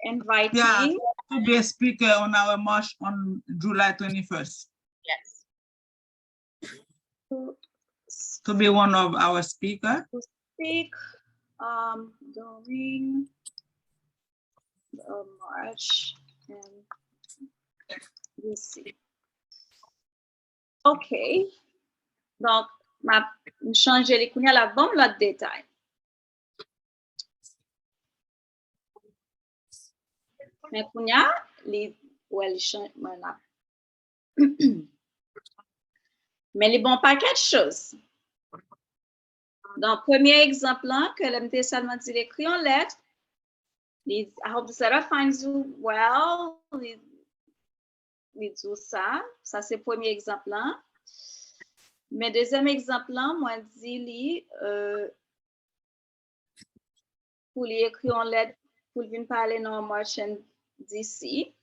inviting. Yeah, to be a speaker on our march on July 21st. Yes. To be one of our speakers. To speak during the march in DC. OK. Donc, ma changer les kounya la bon l'autre détail. Mais kounya li change voilà. Mais les bons paquets de choses. Donc, premier exemple là, que l'MT seulement dit l'écrit en lettres. I hope the setter finds you well. Il dit ça. Ça, c'est le premier exemple là. Mais deuxième exemple là, moi, dit pour lui écrire en lettres, pour venir parler dans Washington, D.C.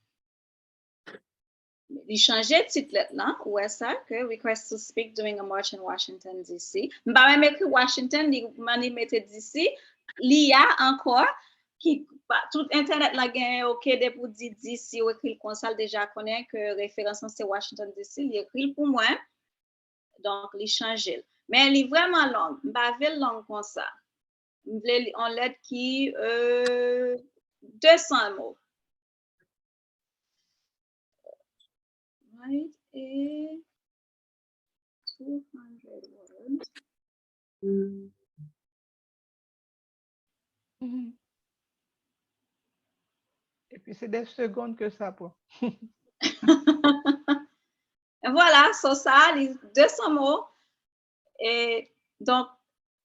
Il changeait le titre là, où est ça, que request to speak during a march in Washington, D.C. Je vais même écrire Washington, il mettait D.C. Il y a encore, qui, tout Internet là, OK, pour dire D.C. ou écrit comme ça, déjà connaît que référence c'est Washington, D.C. Il écrit pour moi, donc il change. Mais il est vraiment long, je ne vais pas long comme ça. On lettre qui 200 mots. Right, et 200 words. Et puis, c'est des secondes que ça prend. Voilà, ça, les 200 mots. Et donc,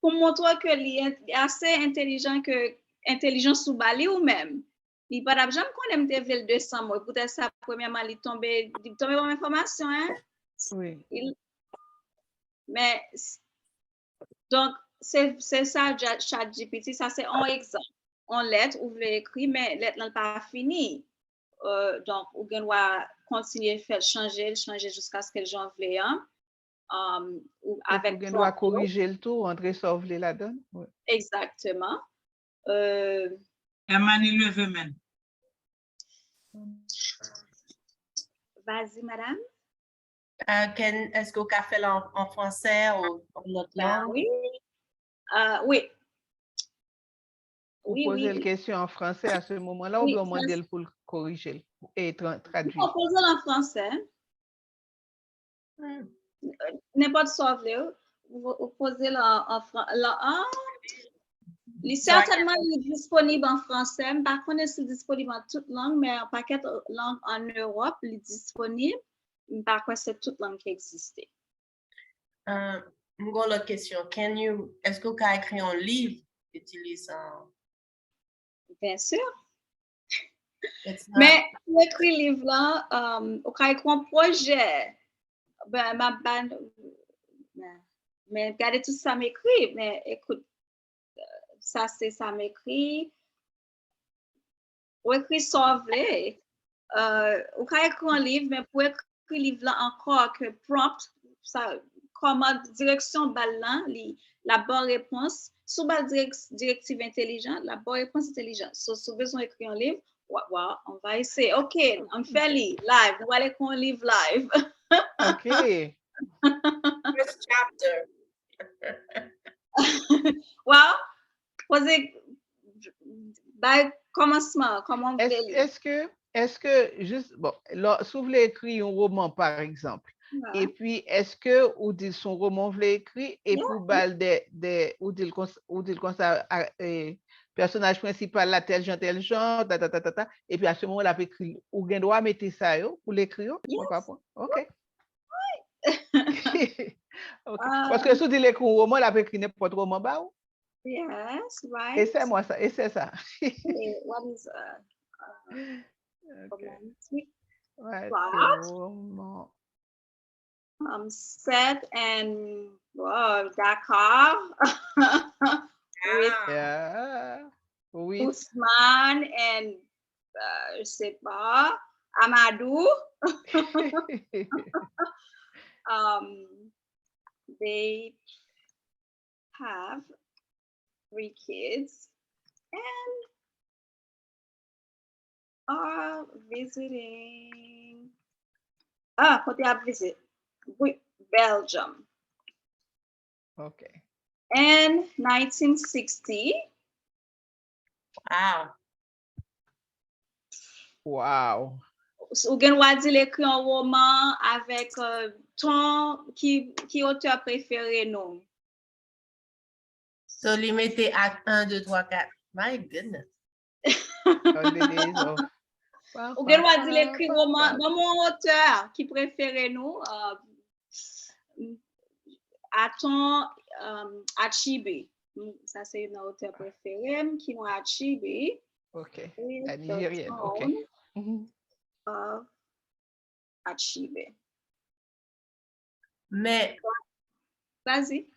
pour montrer que est assez intelligent sous Bali ou même. Il pas jamais qu'on aime level 200 mots. Peut-être ça, premièrement, il tombe dans information, hein? Oui. Mais, donc, c'est ça, ChatGPT, ça c'est un exemple. En lettre, vous voulez écrire, mais lettre n'est pas finie. Donc, vous doit continuer à faire changer jusqu'à ce que les gens veulent. Avec vous doit corriger le tout, entrer sauver la donne. Oui. Exactement. Emmanuel Leveman. Vas-y, madame. Est-ce qu'on peut faire en français ou en autre langue? Oui. Oui. Vous posez la question en français à ce moment-là, ou bien demander pour le corriger et traduire? Vous posez en français. N'importe quoi, vous posez en français. Il est certainement disponible en français. Je ne sais pas si c'est disponible en toute langue, mais en paquet de langues en Europe, il est disponible. Je ne sais pas si c'est toute langue qui existe. L'autre question, est-ce que vous pouvez écrire un livre utilisant? Bien sûr. Mais pour écrire un livre là, vous pouvez écrire un projet. Mais regardez tout ça m'écrit. Mais écoute, ça c'est ça m'écrit. Ou écrire sauver. Ou pouvez écrire un livre, mais pour écrire un livre là encore que prompt, ça comment direction balan, la bonne réponse. Sous bas directive intelligente, la bonne réponse intelligente. So, si vous besoin d'écrire un livre, wow, on va essayer. OK, on fait live. On va aller écrire un livre live. OK. First chapter. Well, posez commencement, comment est-ce que juste, bon, si vous voulez écrire un roman, par exemple, et puis est-ce que vous dites son roman, vous voulez écrire, et pour vous dites comme ça, personnage principal, là, tel genre, et puis à ce moment-là, vous écrire, ou bien doit mettre ça pour l'écrire? OK. Okay. Parce que si vous dites l'écrire un roman, là, vous écrire n'importe roman, bah, yes, right. Et c'est moi ça, et c'est ça. What is romantic? Ouais, set and Dakar. Yeah. Oui. Ousmane and je sais pas. Amadou. They have 3 kids and are visiting. What they have visit? Belgium. Okay. In 1960, Wow. Wow. ou gen wadi l'écrit un roman avec ton qui auteur préféré non? So, li mette acte 1, 2, 3, 4. My goodness. On the days of. Ou gen wadi l'écrit roman, dans mon auteur qui préféré nous, Aton Achibe. Ça c'est un auteur préféré qui m'a Achibe. Okay. Is La the Nigérienne. Okay. town Mhm. of Achibe. Mais, Vas-y.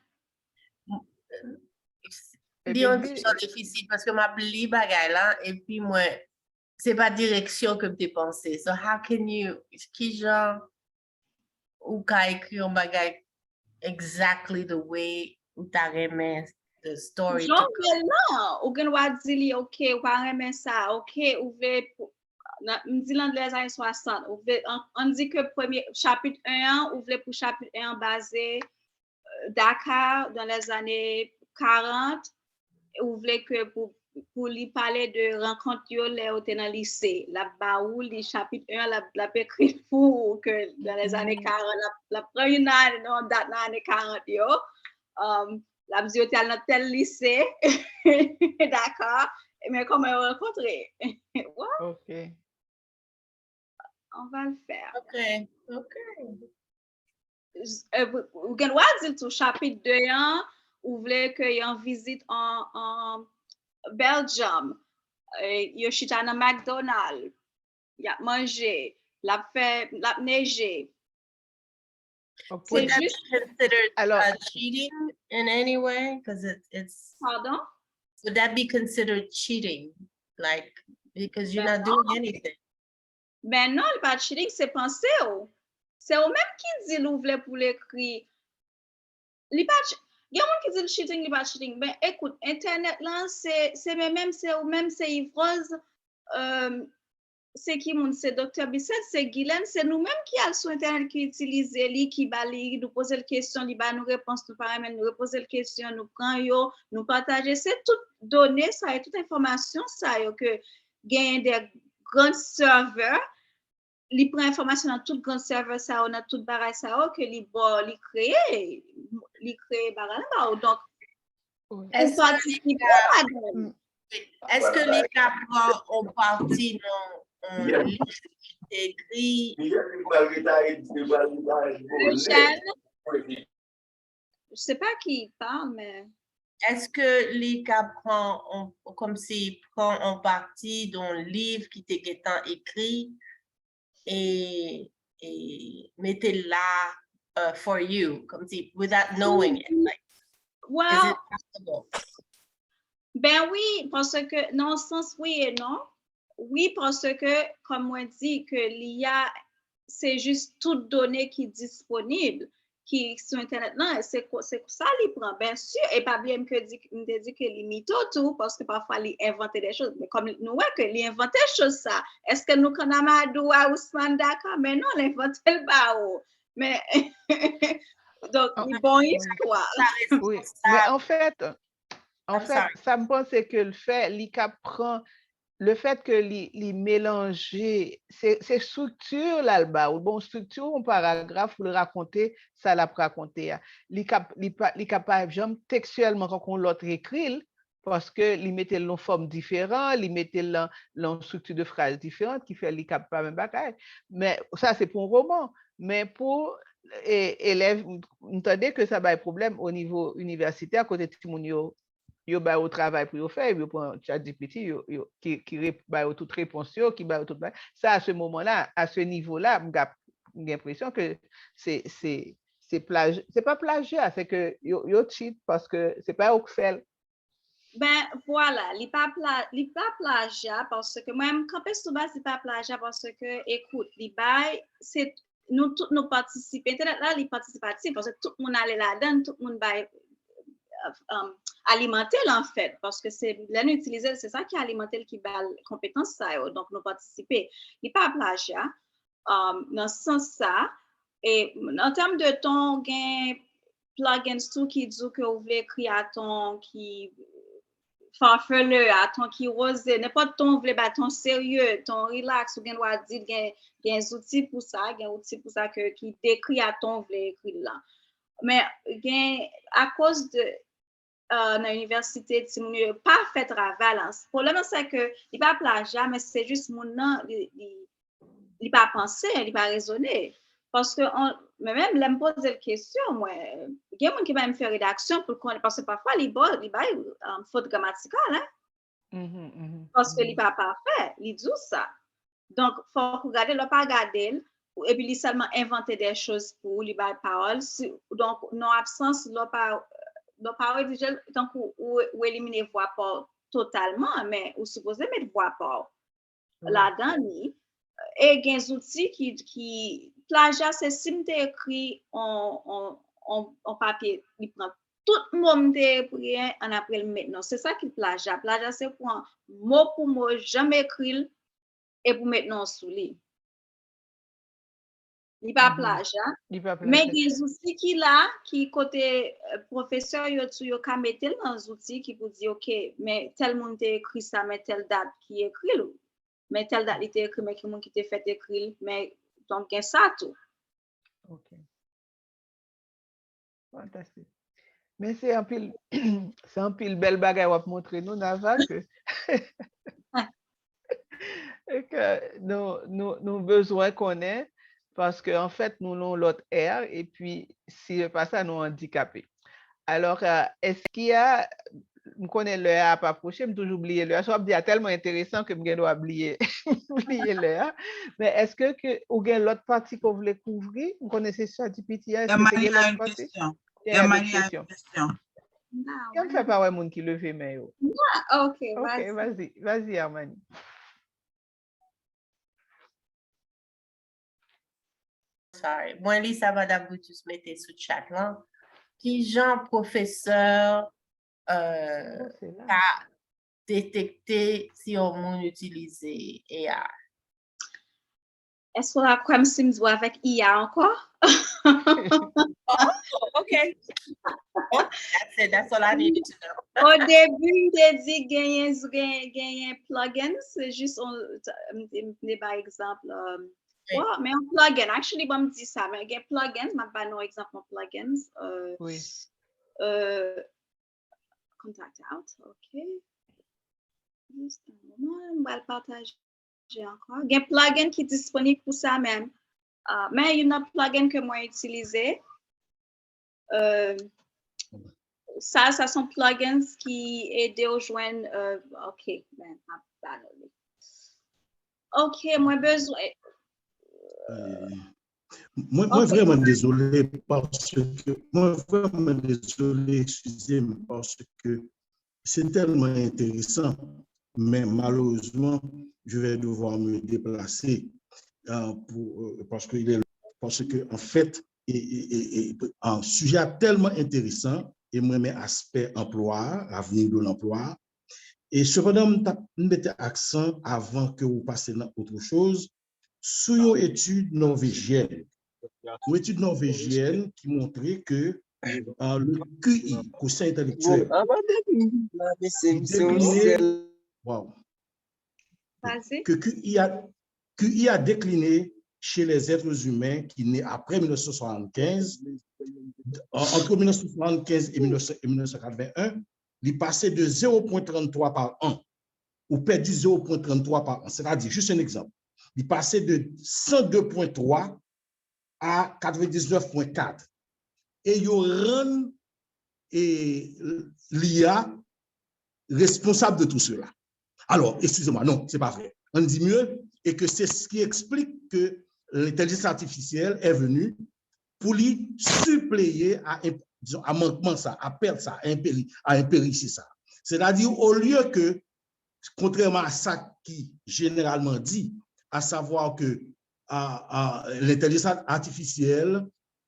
Et li puis, yon disyon difficile parce que m'a li bagay la, et puis moi, c'est pas direction que m'te pensé. So how can you, ki jan ou ka ekri yon bagay exactly the way ou ta remen the story to Jean come? non, ou gen wadi li ok, ou pa remen ça, ok, ou ve m'di lan de les années 60, ou ve, on dit que premier chapitre 1, ou vle pour chapitre 1 basé Dakar dans les années 40, ou vle que pour lui parler de rencontre yo le ou te dans lycée, la ba ou li chapitre 1 la écrit pour que dans les années 40 la première non date dans les années 40 yo la dit yo te dans tel lycée d'accord mais comment on rencontré ouais, Okay. on va le faire. Ok, ok. Ou gen wadi tout chapitre 2 an ou vle que yon visite en Belgium, yo chita nan McDonald's, y a mangé, la neige. Okay. Would that be juste, considered Alors, cheating in any way? Because it's, pardon? would that be considered cheating? Like, because you're Ben not doing anything. Ben non, le pas cheating, c'est penser ou. C'est ou même qui dit l'ou vle pour l'écrit. Li pas il y a qui dit le cheating, li pas cheating. Ben écoute, internet là c'est même c'est ou même c'est Yvrose c'est qui moun, c'est Dr. Bisset, c'est Guylaine, c'est nous-mêmes qui allons sur internet qui utilisent li, qui bali, nous poser la question, li ba nous réponse, nous pareil, nous reposer la question, nous prend yo, nous partager, c'est toute donnée, ça et toute information, ça yo que gagne des grands serveurs, li prend information dans tout grand serveur ça, on a tout barrage ça que li bon, li créer barrage là, donc Est-ce que les caprins ont parti dans livre qui est écrit? Je sais pas qui parle, mais Est-ce que les caprins ont, comme si prend en partie dans le livre qui était écrit et mettez là for you, comme si without knowing it, like, well, is it possible? Ben oui, parce que dans le sens oui et non. Oui, parce que, comme on dit, que l'IA, c'est juste toute donnée qui est disponible, qui est sur Internet. Non, c'est ça qu'il prend, bien sûr. Et pas bien que dit que limite tout, parce que parfois, il invente des choses. Mais comme nous voyons que il invente des choses, ça. Est-ce que nous connaissons Amadou à Ousmane Dakar? Mais non, il invente le bao. Mais, donc, il bon histoire. Oui, mais en fait, I'm sorry. ça me pense que le fait, l'ICAP prend le fait que les mélanger, c'est structure l'alba, ou bon, structure un paragraphe pour le raconter, ça l'a raconté. Les capable, j'aime textuellement quand on l'autre écrit, parce que les mettait en forme différente, les mettait en structure de phrases différentes, qui fait les capable même bagaille. Mais ça, c'est pour un roman. Mais pour élèves, vous entendez que ça va être problème au niveau universitaire, à côté de Timonio. Yo ba au travail pour yo faire, yo prend ChatGPT qui ba toute réponse qui ba tout ça à ce moment-là, à ce niveau-là, j'ai l'impression que c'est plagiat, c'est pas plagiat, c'est que yo cheat parce que c'est pas eux qui fait. Ben, voilà, il pas plagiat parce que moi-même, quand je bas, c'est pas plagiat parce que, écoute, c'est nous tous nous participons. Internet là, il participatif parce que tout le monde allait là-dedans, tout le monde va alimenter en fait parce que c'est l'utiliser, c'est ça qui alimente qui va compétence ça, donc nous participer. Il pas plagiat dans ce sens ça. Et en termes de ton gain plugins tout qui dit que vous voulez écrire à ton qui farfelu, à ton qui rose, n'importe ton voulez ton sérieux, ton relax ou bien doit dire gain outils pour ça, qui décrit à ton voulez écrire là. Mais à cause de dans l'université, si mon pas fait travail, le problème c'est que il pas plagiat, mais c'est juste mon nom, il pas pensé, il pas raisonné. Parce que même là me poser la question, moi, il y a quelqu'un qui va me faire rédaction pour parce que parfois il y faute grammaticale, hein? Parce que il pas parfait, il dit ça. Donc faut regarder, le pas regarder et puis il seulement inventer des choses pour lui bail parole. Donc non absence, le pas rédiger donc ou éliminer voix pas totalement, mais ou supposé mettre voix pas là-dedans. Et il y a des outils qui plagiat, c'est si tu écrit en papier, il prend tout le monde écrit en après maintenant. C'est ça qui plagiat. Plagiat, c'est pour un mot pour mot, jamais écrit et pour maintenant sous lui. Il n'est pas plagiat. Mais il y a des outils qui côté professeur, il y a mettre dans les outils qui vous dit, OK, mais tel monde a écrit ça, mais telle date qui écrit. Mais tel date il était écrit, mais qui t'a fait écrire, mais donc il y a ça tout. OK. Fantastique. Mais c'est un pile belle bagaille à montrer nous, Nava, que nous besoin qu'on ait, parce qu'en fait, nous avons l'autre air, et puis si pas ça, nous handicapés. Alors, est-ce qu'il y a, je connais l'heure à pas approcher, je toujours oublié l'heure. Je dis tellement intéressant que je dois oublier l'heure. Mais est-ce que ou y a l'autre partie qu'on voulait couvrir? Vous connaissez ça du PTI? Est-ce que c'est l'autre partie? Il y a une question. Quand fait pas monde qui leve mais yo. OK, vas-y Armani. Sorry. Moi, Lisa, madame, vous tous mettez sous chat là. Qui Jean professeur a détecté si on monde utilisé AI? Est-ce qu'on a comme si nous avec IA encore? OK. That's all I needed to know. Au début, il dit gagner plugin, c'est juste par exemple mais un plugin, actually bon me dit ça, mais gagner plugins, m'a pas un exemple en plugins. Oui. Contact out, OK. Juste un moment, on va le partager encore. Il y a un plugin qui est disponible pour ça même. Mais il y a un plugin que moi utilisé. Ça sont plugins qui aident à joindre. OK, ben, OK, moi besoin. Moi, vraiment désolé parce excusez-moi, parce que c'est tellement intéressant, mais malheureusement, je vais devoir me déplacer parce que en fait, un sujet tellement intéressant et moi, mes aspects emploi, l'avenir de l'emploi. Et cependant, je mettais accent avant que vous passiez dans autre chose sur une étude norvégienne. Une étude norvégienne qui montrait que le QI, quotient intellectuel, que QI a décliné chez les êtres humains qui naissent après 1975, entre 1975 et 1981, il passait de 0,33 par an, ou perdu 0,33 par an. C'est-à-dire, juste un exemple, il passait de 102,3 à 99,4. Et il rend l'IA responsable de tout cela. Alors, excusez-moi, non, ce n'est pas vrai. On dit mieux, et que c'est ce qui explique que l'intelligence artificielle est venue pour lui suppléer à manquement ça, à perdre ça, à impérir ça. C'est-à-dire, au lieu que, contrairement à ça qui généralement dit, à savoir que l'intelligence artificielle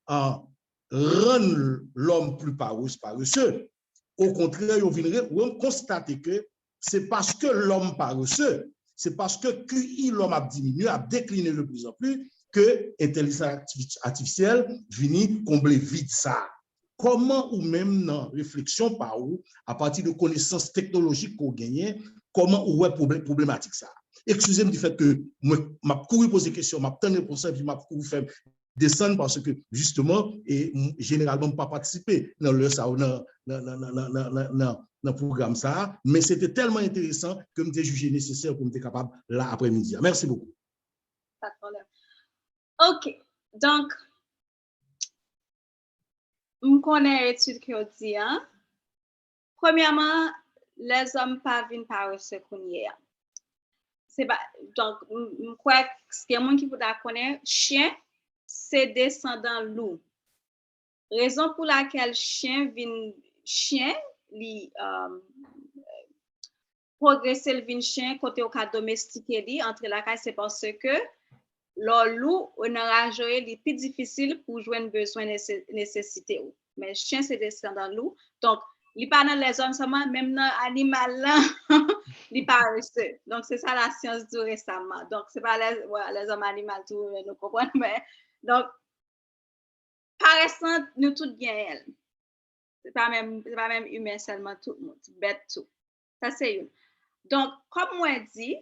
rend l'homme plus paresseux, au contraire, on constate que c'est parce que l'homme paresseux, c'est parce que QI l'homme a diminué, a décliné de plus en plus, que l'intelligence artificielle vient combler vite ça. Comment ou même dans réflexion par où, à partir de connaissances technologiques qu'on gagne, comment ou est problématique ça? Excusez-moi du fait que je m'a couru poser des questions, m'a tenu pour ça, puis m'a couru faire descendre parce que justement, et généralement, pas participer dans le programme ça, mais c'était tellement intéressant que je me jugé nécessaire pour me capable là après-midi. Merci beaucoup. Pas de problème. OK. Donc, je connais l'étude qui dit, hein? Premièrement, les hommes pas viennent par ce qu'on y est. Donc, je crois que ce que monde qui peut connaître, chien, c'est descendant loup. Raison pour laquelle chien, progresser le vin chien côté au cas domestiqué entre la caille, c'est parce que le loup on a joué les plus difficile pour jouer un besoin nécessité. Mais chien c'est descendant loup. Donc il pas dans les hommes seulement, même dans l'animal là, il paresseux. Donc c'est ça la science du récemment. Donc c'est pas les hommes animaux tout nous comprenons, mais donc paressant nous toutes bien. C'est pas même humain seulement tout le monde, bête tout. Ça c'est une. Donc comme moi dit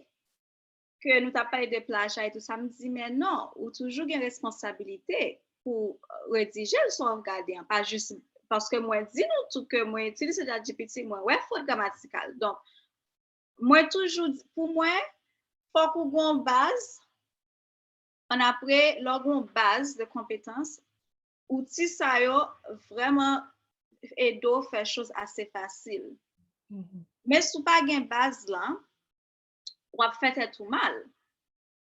que nous t'as parlé de plagiat et tout ça, me dit mais non, ou toujours une responsabilité pour rédiger le sauvegarder, pas juste parce que moi dis nous tout que moi utilise la GPT moi ouais faute grammaticale. Donc moi toujours pour moi faut qu'on ait une base on après une base de compétences outils ça yo vraiment et d'eau faire choses assez faciles. Mais si pas une base là on va faire tout mal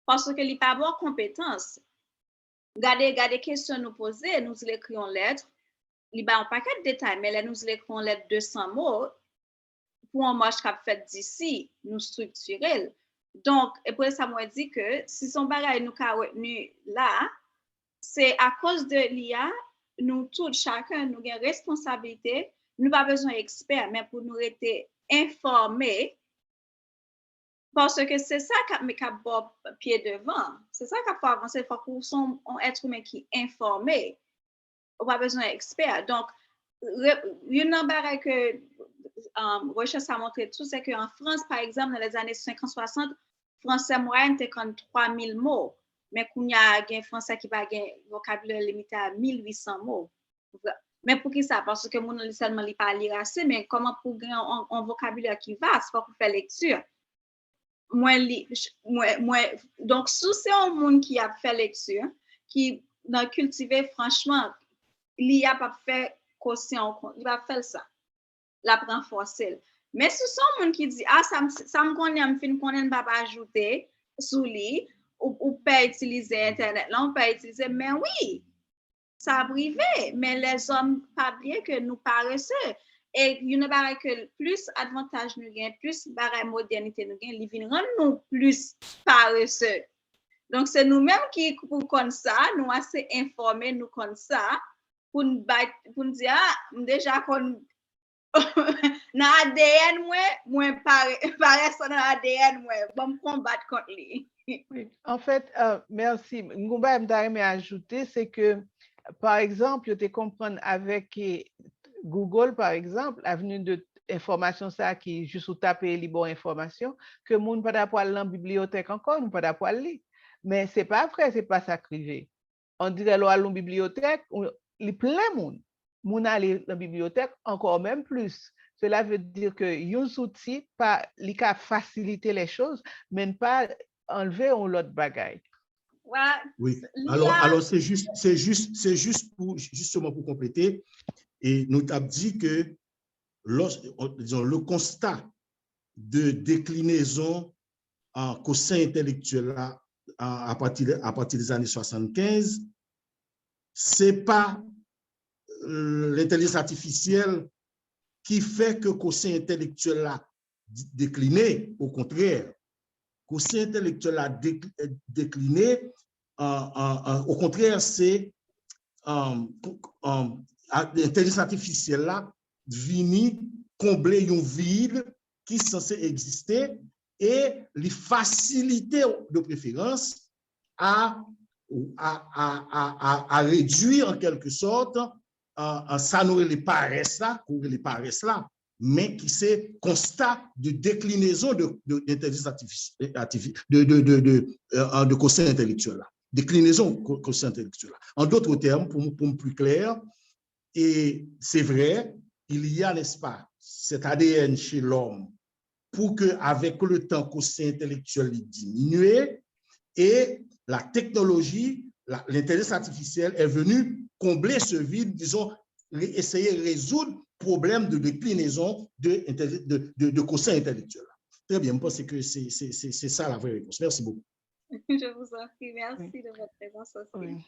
parce que il pas bonne compétence. Regardez questions nous poser, nous écrivons en lettres, il ba un paquet de détails mais là nous écrivons en lettres 200 mots pour un marche qu'a fait d'ici nous structurer. Donc et pour ça moi dit que si son bagage nous ka retenu là c'est à cause de l'IA nous tous chacun nous avons responsabilité, nous pas besoin d'experts mais pour nous être informés. Parce que c'est ça qui a bon pied devant. C'est ça qui a avancer. Il faut qu'on soit un être humain qui est informé. On n'a pas besoin d'experts. Donc, une chose que recherche a montré tout, c'est qu'en France, par exemple, dans les années 50-60, français moyen était comme 3000 mots. Mais qu'il y a un français qui va avoir un vocabulaire limité à 1800 mots. Mais pour qui ça? Parce que mon seulement ne pas lire assez, mais comment pour gagner un vocabulaire qui va, c'est pas pour faire lecture. Donc, si c'est un monde qui a fait lecture, qui a cultivé, franchement, il a pas fait quotient, il va faire ça, l'apprendre forcé. Mais si c'est un monde qui dit, ah, ça me connaît, je ne pas ajouter sous lui, ou peut utiliser Internet, là, on peut utiliser, mais oui, ça a privé, mais les hommes, pas oublier que nous paresseux. Et il y a que plus avantage nous gagnons, plus modernité nous gagnons, ils viennent rendre nous plus paresseux. Donc, c'est nous-mêmes qui, pour comme ça, nous assez informés, nous comme ça, pour nous dire, ah, déjà qu'on dans l'ADN, moi, paresseux dans l'ADN, moi, bon, combattre contre lui. Oui. En fait, merci. Ngumba m'aimerait ajouter, c'est que, par exemple, tu comprends avec Google, par exemple, avenue de information ça qui juste ou taper les bonnes informations que moun pas d'avoir dans la bibliothèque encore, nous pas d'avoir lire. Mais c'est pas vrai, c'est pas ça privé. On dirait là à la bibliothèque, il plein moun aller dans la bibliothèque encore même plus. Cela veut dire que yon outil pas li ka faciliter les choses, mais pas enlever on l'autre bagaille. Ouais. Oui. Alors c'est juste pour justement pour compléter. Et nous t'avons dit que le constat de déclinaison en quotient intellectuel à partir des années 75, ce n'est pas l'intelligence artificielle qui fait que le quotient intellectuel a décliné, au contraire. Le quotient intellectuel a décliné, au contraire, c'est l'intelligence artificielle là vient combler un vide qui est censé exister et les faciliter de préférence à réduire en quelque sorte ça nous les paresses là, mais qui c'est constat de déclinaison de l'intelligence artificielle, de quotient intellectuel là. Déclinaison quotient intellectuel. En d'autres termes, pour plus clair, et c'est vrai, il y a, n'est-ce pas, cet ADN chez l'homme pour qu'avec le temps, quotient intellectuel diminue et la technologie, l'intelligence artificielle est venue combler ce vide, disons, essayer de résoudre le problème de déclinaison de quotient intellectuel. Très bien, je pense que c'est ça la vraie réponse. Merci beaucoup. Je vous en prie, merci de votre présence aussi. Oui.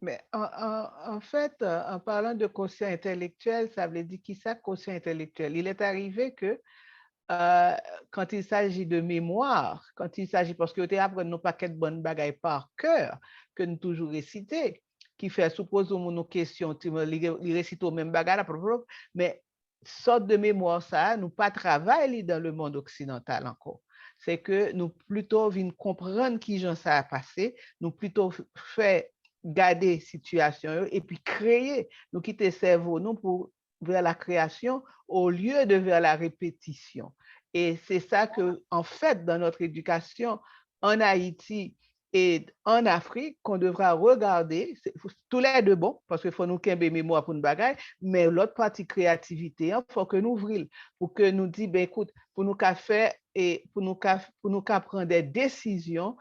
Mais en fait, en parlant de quotient intellectuel, ça veut dire qui ça, quotient intellectuel? Il est arrivé que quand il s'agit de mémoire, quand il s'agit, parce que tu apprends nos paquets de bonnes bagailles par cœur, que nous toujours réciter, qui fait, supposons nos questions, tu me les récites au même bagaille, mais sorte de mémoire, ça, nous pas travailler dans le monde occidental encore. C'est que nous plutôt venons comprendre qui j'en ça a passé, nous plutôt fait garder situation et puis créer, nous quitter cerveau nous pour vers la création au lieu de vers la répétition. Et c'est ça que, en fait, dans notre éducation en Haïti et en Afrique, qu'on devra regarder, tous les deux bon, parce qu'il faut nous qu'aimer mémoire pour une bagaille, mais l'autre partie créativité, il faut que nous ouvrions, pour que nous disions, ben écoute, pour nous qu'à faire et pour nous qu'à prendre des décisions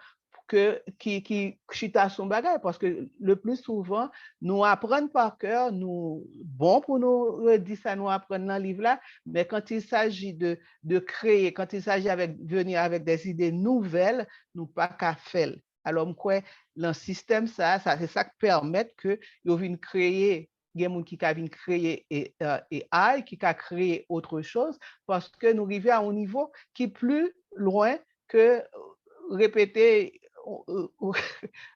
qui chita son bagage, parce que le plus souvent, nous apprenons par cœur, nous, bon pour nous dire ça, nous apprenons dans le livre là, mais quand il s'agit de créer, quand il s'agit de venir avec des idées nouvelles, nous pas qu'à faire. Alors, quoi, le système, ça c'est ça qui permet que nous viennent créer, il y a des gens qui viennent créer AI, qui a créé autre chose, parce que nous arrivons à un niveau qui est plus loin que répéter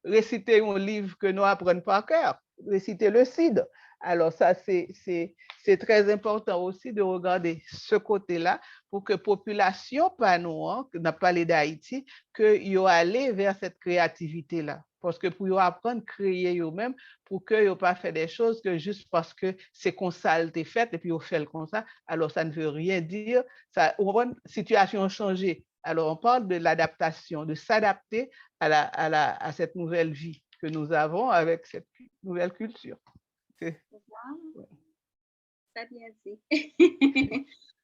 réciter un livre que nous apprenons par cœur, réciter le CID. Alors ça, c'est très important aussi de regarder ce côté-là pour que la population, pas nous, hein, qu'on a parlé d'Haïti, qu'ils allent vers cette créativité-là. Parce que pour apprendre à créer eux-mêmes, pour qu'ils n'aient pas fait des choses que juste parce que c'est comme ça, elle est faite et puis on fait comme ça, alors ça ne veut rien dire. Ça, une situation a changé. Alors, on parle de l'adaptation, de s'adapter à cette nouvelle vie que nous avons avec cette nouvelle culture. Wow. Très bien dit.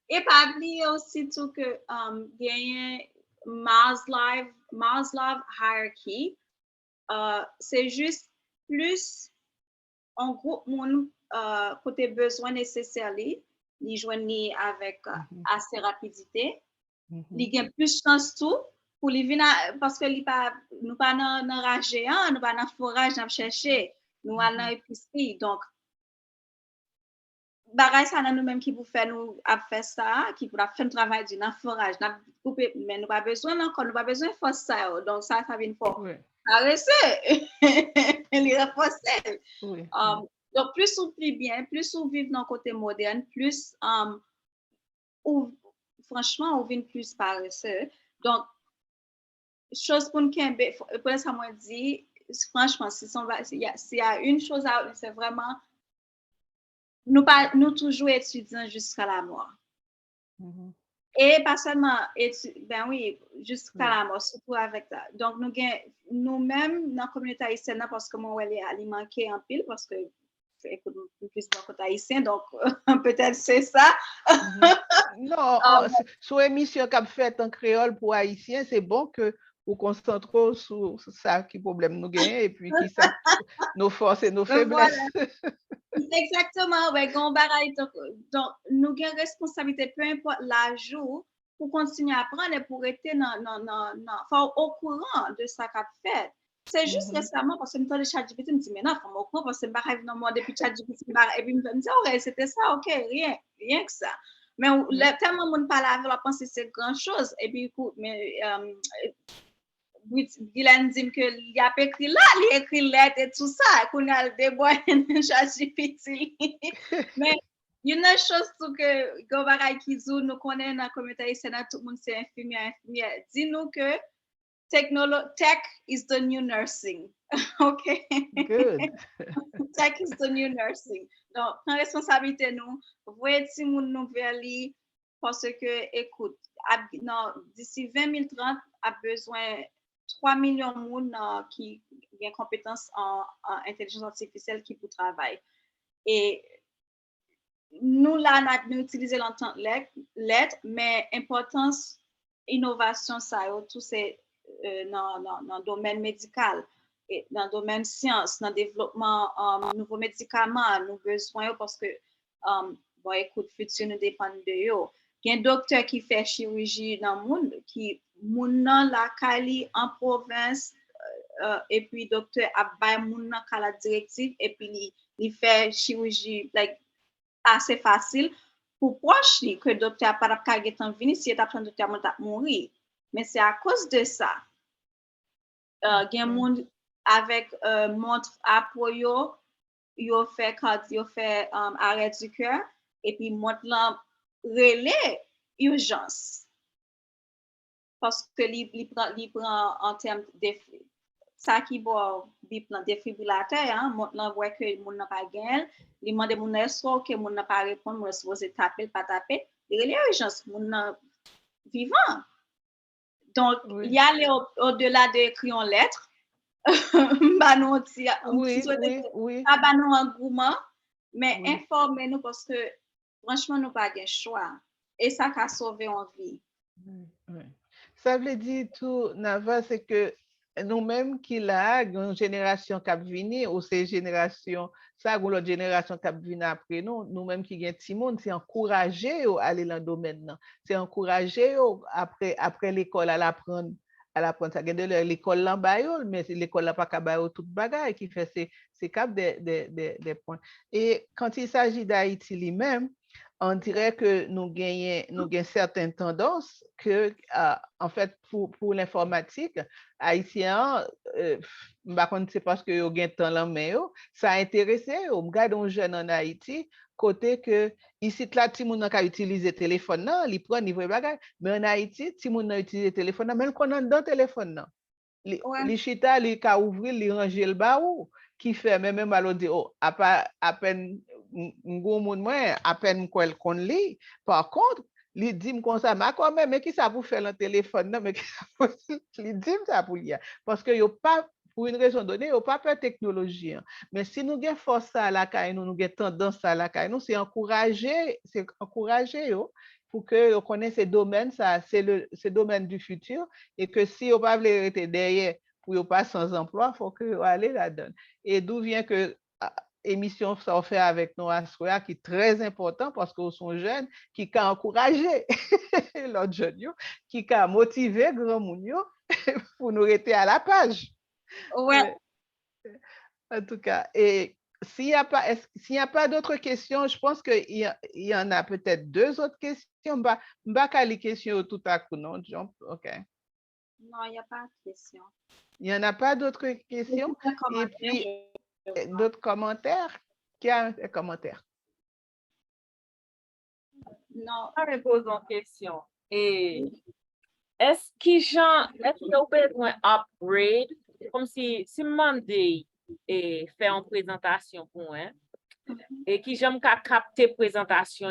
Et pas oublier aussi tout que il y a Maslow hierarchy. C'est juste plus en groupe mon côté besoin nécessaire les joindre avec assez rapidité. Il y a plus chance tout pour les venir parce que nous pas dans rage géant, nous pas dans forage n'a chercher, nous allons dans épicerie donc bagay ça nous même qui pour faire nous a fait ça qui pour faire un travail du dans forage n'a couper mais nous pas besoin encore nous pas besoin force ça donc ça vient fort arrêter les renforcer donc plus on vit bien plus on vit dans côté moderne plus franchement, on vient plus paresseux. Donc, chose pour nous, pour ça, moi, dit, franchement, s'il y a une chose à c'est vraiment, nous toujours étudiants jusqu'à la mort. Et pas seulement, ben oui, jusqu'à la mort, surtout avec ça. Donc, nous-mêmes, dans la communauté haïtienne, parce que moi, elle est alimentée en pile, parce que écoute plus dans le côté haïtien, donc peut-être c'est ça. Non, sur émission qu'a fait en créole pour haïtien, c'est bon que vous concentrez sur ça qui problème nous gagne et puis qui ça nos forces et nos faiblesses. Voilà. Exactement, ouais, donc nous avons responsabilité peu importe l'âge pour continuer à apprendre et pour être au courant de ça qu'a fait. C'est juste récemment, parce que je me dis ChatGPT, je me dis, mais non, faut m'en parce que je me dans mon depuis ChatGPT, et puis je me dis, ok, c'était ça, ok, rien que ça. Mais tellement de monde parle avec la pensée, c'est grand chose. Et puis, écoute, mais Guylaine dit qu'il a écrit là, il a écrit lettre et tout ça, qu'on a le débois ChatGPT. Mais il y a une chose que Gobaray qui dit, nous connaissons dans la communauté haïtienne, tout le monde c'est infirmière. Dis-nous que tech is the new nursing. Okay. Good. Tech is the new nursing. Donc, prends responsabilité nous, voyez si nous vers lui, parce que, écoute, d'ici 2030, a besoin 3 millions de monde qui ont compétences en intelligence artificielle qui pour travailler. Et nous, là, nous utilisons l'entente lettre, mais importance, innovation, ça, tout c'est dans le domaine médical, et dans le domaine science, dans le développement de nouveaux médicaments, nous besoin parce que, bon, écoute, futur nous dépend de eux. Il y a un docteur qui fait chirurgie dans le monde, qui moun nan la Cali en province, et puis docteur a bay moun nan ka la directive, et puis il fait chirurgie like, assez facile pour proche li, que docteur a pas d'ap getan vini, si et apren docteur moun tap mouri. Mais c'est à cause de ça. Gen moun avec montre apo yo fait arrêt du cœur, et puis montre lan relais urgence. Parce que il prend en termes de ça qui va plan défibrillateur, hein, maintenant voit que mon n'a pas gagné, il demande mon est-ce que mon n'a pas répondre, mon supposé taper, pas taper, il y a urgence, mon vivant. Donc il y a au-delà de écrire en lettres, bah non, oui. Pas non engouement, mais informez-nous parce que franchement nous pas de choix et ça a sauvé en vie. Oui. Ça veut dire tout, Nava, c'est que nous-mêmes qui là, une génération qui a venu, ou ces générations, ça, ou l'autre génération qui a venu après nous, nous-mêmes qui gagnent petit monde, c'est encourager à aller dans le domaine. C'est encourager après l'école à l'apprendre ça. L'école là, mais l'école là pas qu'à toute bagaille qui fait c'est cap des points. Et quand il s'agit d'Haïti lui-même, on dirait que nous gagnons certaines tendances que, en fait, pour l'informatique, haïtien, c'est parce que vous avez temps là, mais ça a intéressé. On regarde un jeune en Haïti, côté que ici, là, tout le monde a utilisé le téléphone, il prend niveau bagage, mais en Haïti, tout le monde a utilisé le téléphone, même qu'on a dans le téléphone. Les chita, les cas ouvrir, les ranger le baou, qui fait même à l'autre, à peine à peine qu'on lit. Par contre, il dit comme ça, mais qui ça vous fait le téléphone, non, mais il dit ça pour lui. Parce que pas, pour une raison donnée, il n'y a pas peur de technologie. Mais si nous avons force à la caille, nous avons tendance à la caille, c'est encourager pour que vous connaissiez ces domaines, ça, c'est le domaine du futur, et que si vous ne pouvez pas rester derrière pour ne pas sans emploi, il faut que vous allez là-dedans. Et d'où vient que émission ça fait avec nous à Soya qui est très important parce qu'ils sont jeunes, qui ont encouragé l'autre jeune, qui ont motivé grand monde pour nous rester à la page. Ouais. En tout cas, et s'il n'y a pas d'autres questions, je pense qu'il y en a peut-être 2 autres questions. Pas les questions tout à coup, non, John? OK. Non, il n'y a pas de questions. Il n'y en a pas d'autres questions? Et puis, d'autres commentaires? Qui a un commentaire? Non. Je me pose une question. Est-ce que vous pouvez un upgrade, comme si Monday fait une présentation pour moi, et qui j'aime qu'à capter présentation,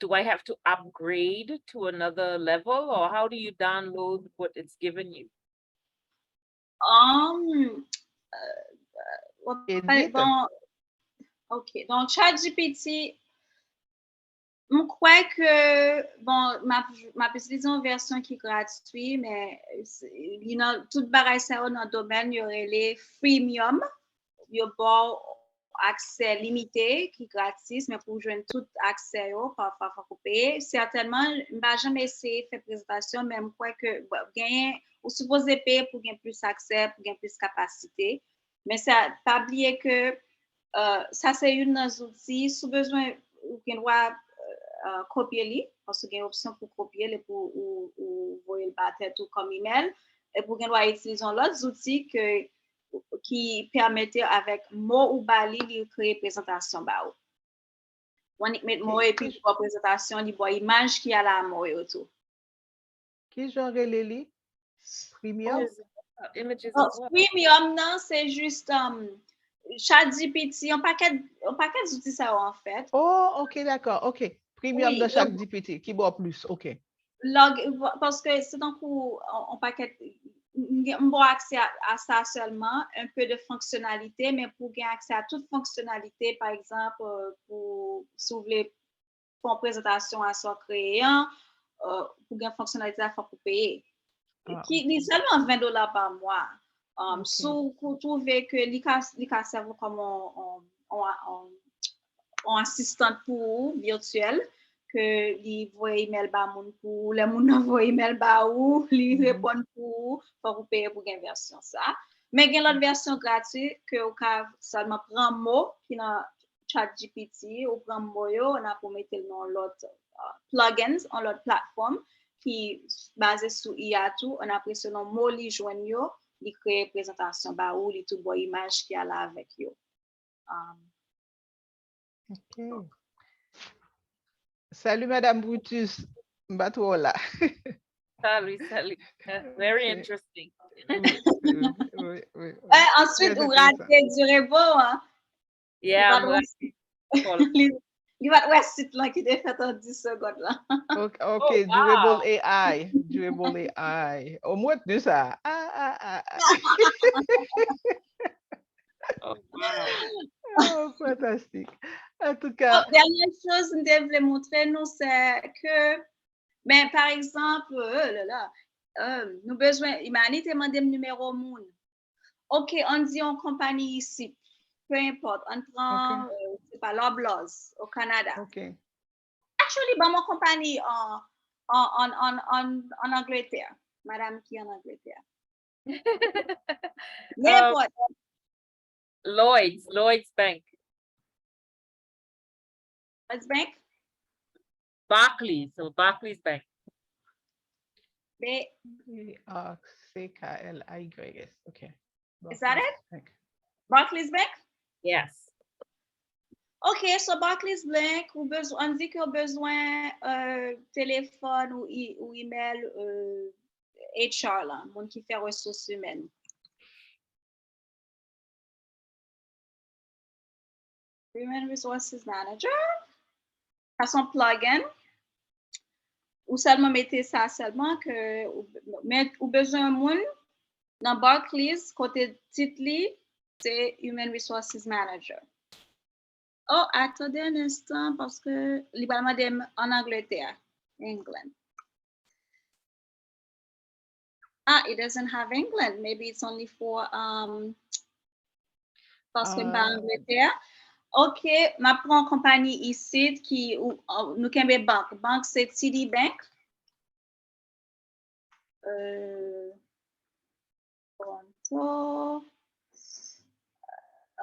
do I have to upgrade to another level, or how do you download what it's given you? OK. Donc, ChatGPT, je crois que, bon, ma utiliser une version qui est gratuite, mais tout bagaille ça dans le domaine, il y aurait les freemium, il y a accès limité qui est gratis, mais pour jouer tout accès, parfois, il faut payer. Certainement, je n'ai jamais essayé de faire présentation, même quoi que vous supposez payer pour gagner plus accès, pour gagner plus capacité. Mais ça, pas oublier que ça, c'est une des outils. Si besoin, vous doit copier, parce qu'il y a une option pour copier pour ou voyer le bâtiment tout comme email. Et pour qu'on doit utiliser l'autre outil qui permettait avec mot ou bali de créer présentation. On y met mot et puis pour présentation, il voit image qui a la mot et tout. Qui genre Lily? Premium? Images as Oh, well. Premium, non, c'est juste ChatGPT, un paquet d'outils ça en fait. Oh, ok, d'accord. Ok. Premium Oui, de chaque GPT. Qui boit plus? Ok. Parce que c'est donc un paquet, on a accès à ça seulement, un peu de fonctionnalité, mais pour gagner accès à toute fonctionnalité, par exemple, pour si vous voulez faire une présentation à soi créant, pour gagner fonctionnalité, il faut payer. Qui est seulement $20 par mois. Si vous trouvez que l'ICA servent comme un assistant pour vous, virtuel, que li voye email ba moun pour les moun voye email ba ou li répond pour vous payer pour une version ça mais il y a l'autre version gratuite que vous seulement prend mot qui dans ChatGPT ou prend mot yo on a pour mettre dans l'autre plugins en l'autre plateforme qui basé sur IA tout on a pris ce nom mot li joindre yo li créer présentation ba ou li tout boy image qui a là avec yo. Ok. Salut, Madame Brutus. Mbatola. Salut. Very Ok. interesting. Oui. Ensuite, Très vous intéressant. ratez Durable, hein? Yeah, Il va te site là qui est fait en 10 secondes là. Ok, Oh, Durable wow. AI. Durable AI. Au moins de ça. Oh, wow. Oh, fantastique. En tout cas, Dernière chose que je voulais montrer, nous, c'est que, ben, par exemple, nous besoin, humanité demande un numéro moun. OK, on dit en compagnie ici, peu importe, on prend, c'est pas Loblaws au Canada. ok. Actually, bon, mon compagnie en Angleterre. Madame qui en Angleterre. N'importe. Lloyd's Bank. Let's bank. Barclays Bank. CKLIYS. Okay. Is that it? Bank. Barclays Bank? Yes. OK, so Barclays Bank, on dit qu'on a besoin téléphone ou email HR, là, monde qui fait ressources humaines. Human Resources Manager. À son plugin. Ou seulement mettez ça seulement que ou besoin de monde dans Barclays, côté titre, c'est Human Resources Manager. Oh, attendez un instant parce que librement en Angleterre, England. It doesn't have England. Maybe it's only for parce que pas Angleterre. OK, ma prends compagnie ici qui nous avons banque. Banque c'est TD Bank.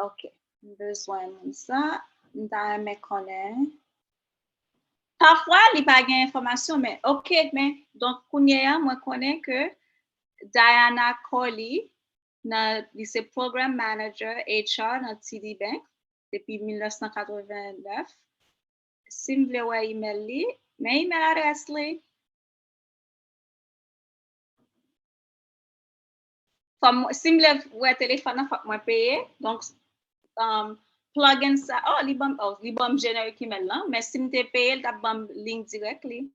OK, besoin de ça. Dans mes connaître. Parfois, il n'y a pas d'information, mais OK, mais donc, moi, connais que Diana Colley, c'est Program Manager HR dans TD Bank depuis 1989. Si vous voulez voir email, mais email adresse li. Si vous voulez voir téléphone, il faut que je paye. Donc, plugin ça. Oh, li bom générique email là, mais si vous payez, il bom link direct li.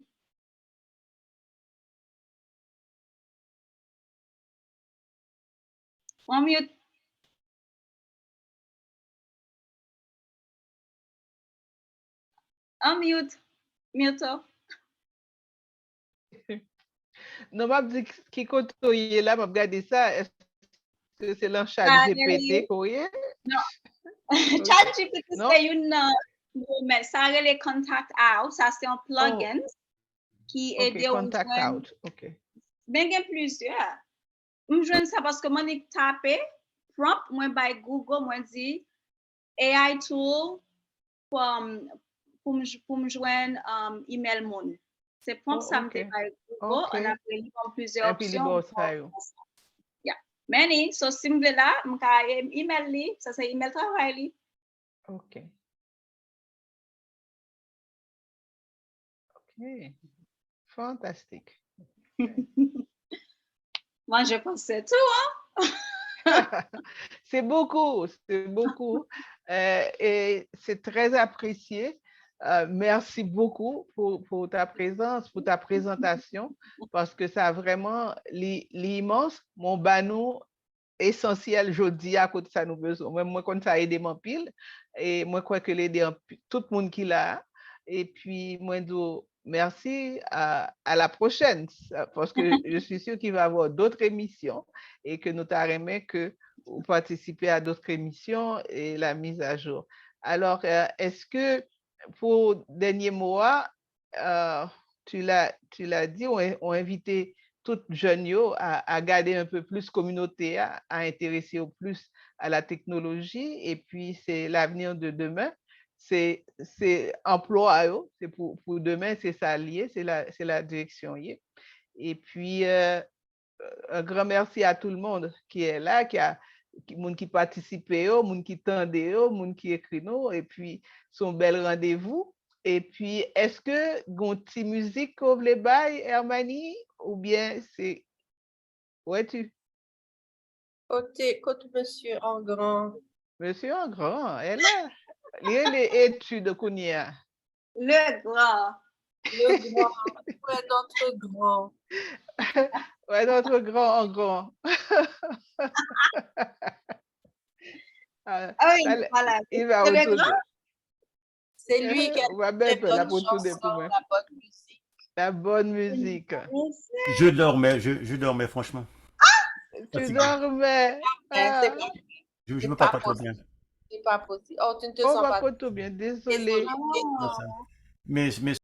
On mute. Unmute. Mute. Non, m'a dit qui côtoyer là, m'a regardé ça. Est-ce que c'est l'en chat GPT courrier? Non. ChatGPT, Non? c'est mais ça les Contact Out, ça c'est un plugin qui Ok, aide contact joindre, out. Ok. ben il y a plusieurs. Je joindre ça parce que moi j'ai tapé prompt moi by Google, moi dit AI tool pour me joindre email mon. C'est prompt ça me Ok. fait by Google, Ok. on a pris plusieurs Et puis, les options. boss, ça, yo. Yeah. Many, so simple là, m'ka email li, ça c'est email travail li. Ok. Ok. Fantastique. Moi, je pense que c'est tout, hein? C'est beaucoup, c'est beaucoup. Et c'est très apprécié. Merci beaucoup pour ta présence, pour ta présentation, parce que ça a vraiment l'immense, mon banou essentiel, je dis à côté de ça nous besoin. Moi, quand ça aide mon pile, et moi, crois que l'aider tout le monde qui l'a. Et puis, moi, dis merci à la prochaine, parce que je suis sûre qu'il va y avoir d'autres émissions et que nous t'arrêtons que vous participez à d'autres émissions et la mise à jour. Alors, est-ce que pour dernier mois, tu l'as dit, on invité tout jeune à garder un peu plus communauté, à intéresser au plus à la technologie, et puis c'est l'avenir de demain. C'est emploi, c'est pour demain, c'est ça lié, c'est la direction. Et puis, un grand merci à tout le monde qui est là, monde qui participe, monde qui tende, monde qui écrit nous, et puis son bel rendez-vous. Et puis, est-ce que gon ti musique qu'on voulait bail, Hermanie, ou bien c'est ouais tu Côté monsieur en grand. Monsieur en grand, elle a les études qu'on y a. Le grand. Le grand. Ouais, notre grand. Ouais, notre grand en grand. Ah, Ah oui, ça, voilà. il va C'est le grand? retourner. C'est lui qui a On va les mettre la bonnes retourner chansons, pour moi. la bonne musique. La bonne musique. Je dormais franchement. Tu Fatigué. dormais. C'est Ah, pas, Je c'est me pas porte pas trop bien. possible. C'est pas possible. Oh, tu ne te on sens va pas pas tout bien, désolé. désolé. C'est ça. Mais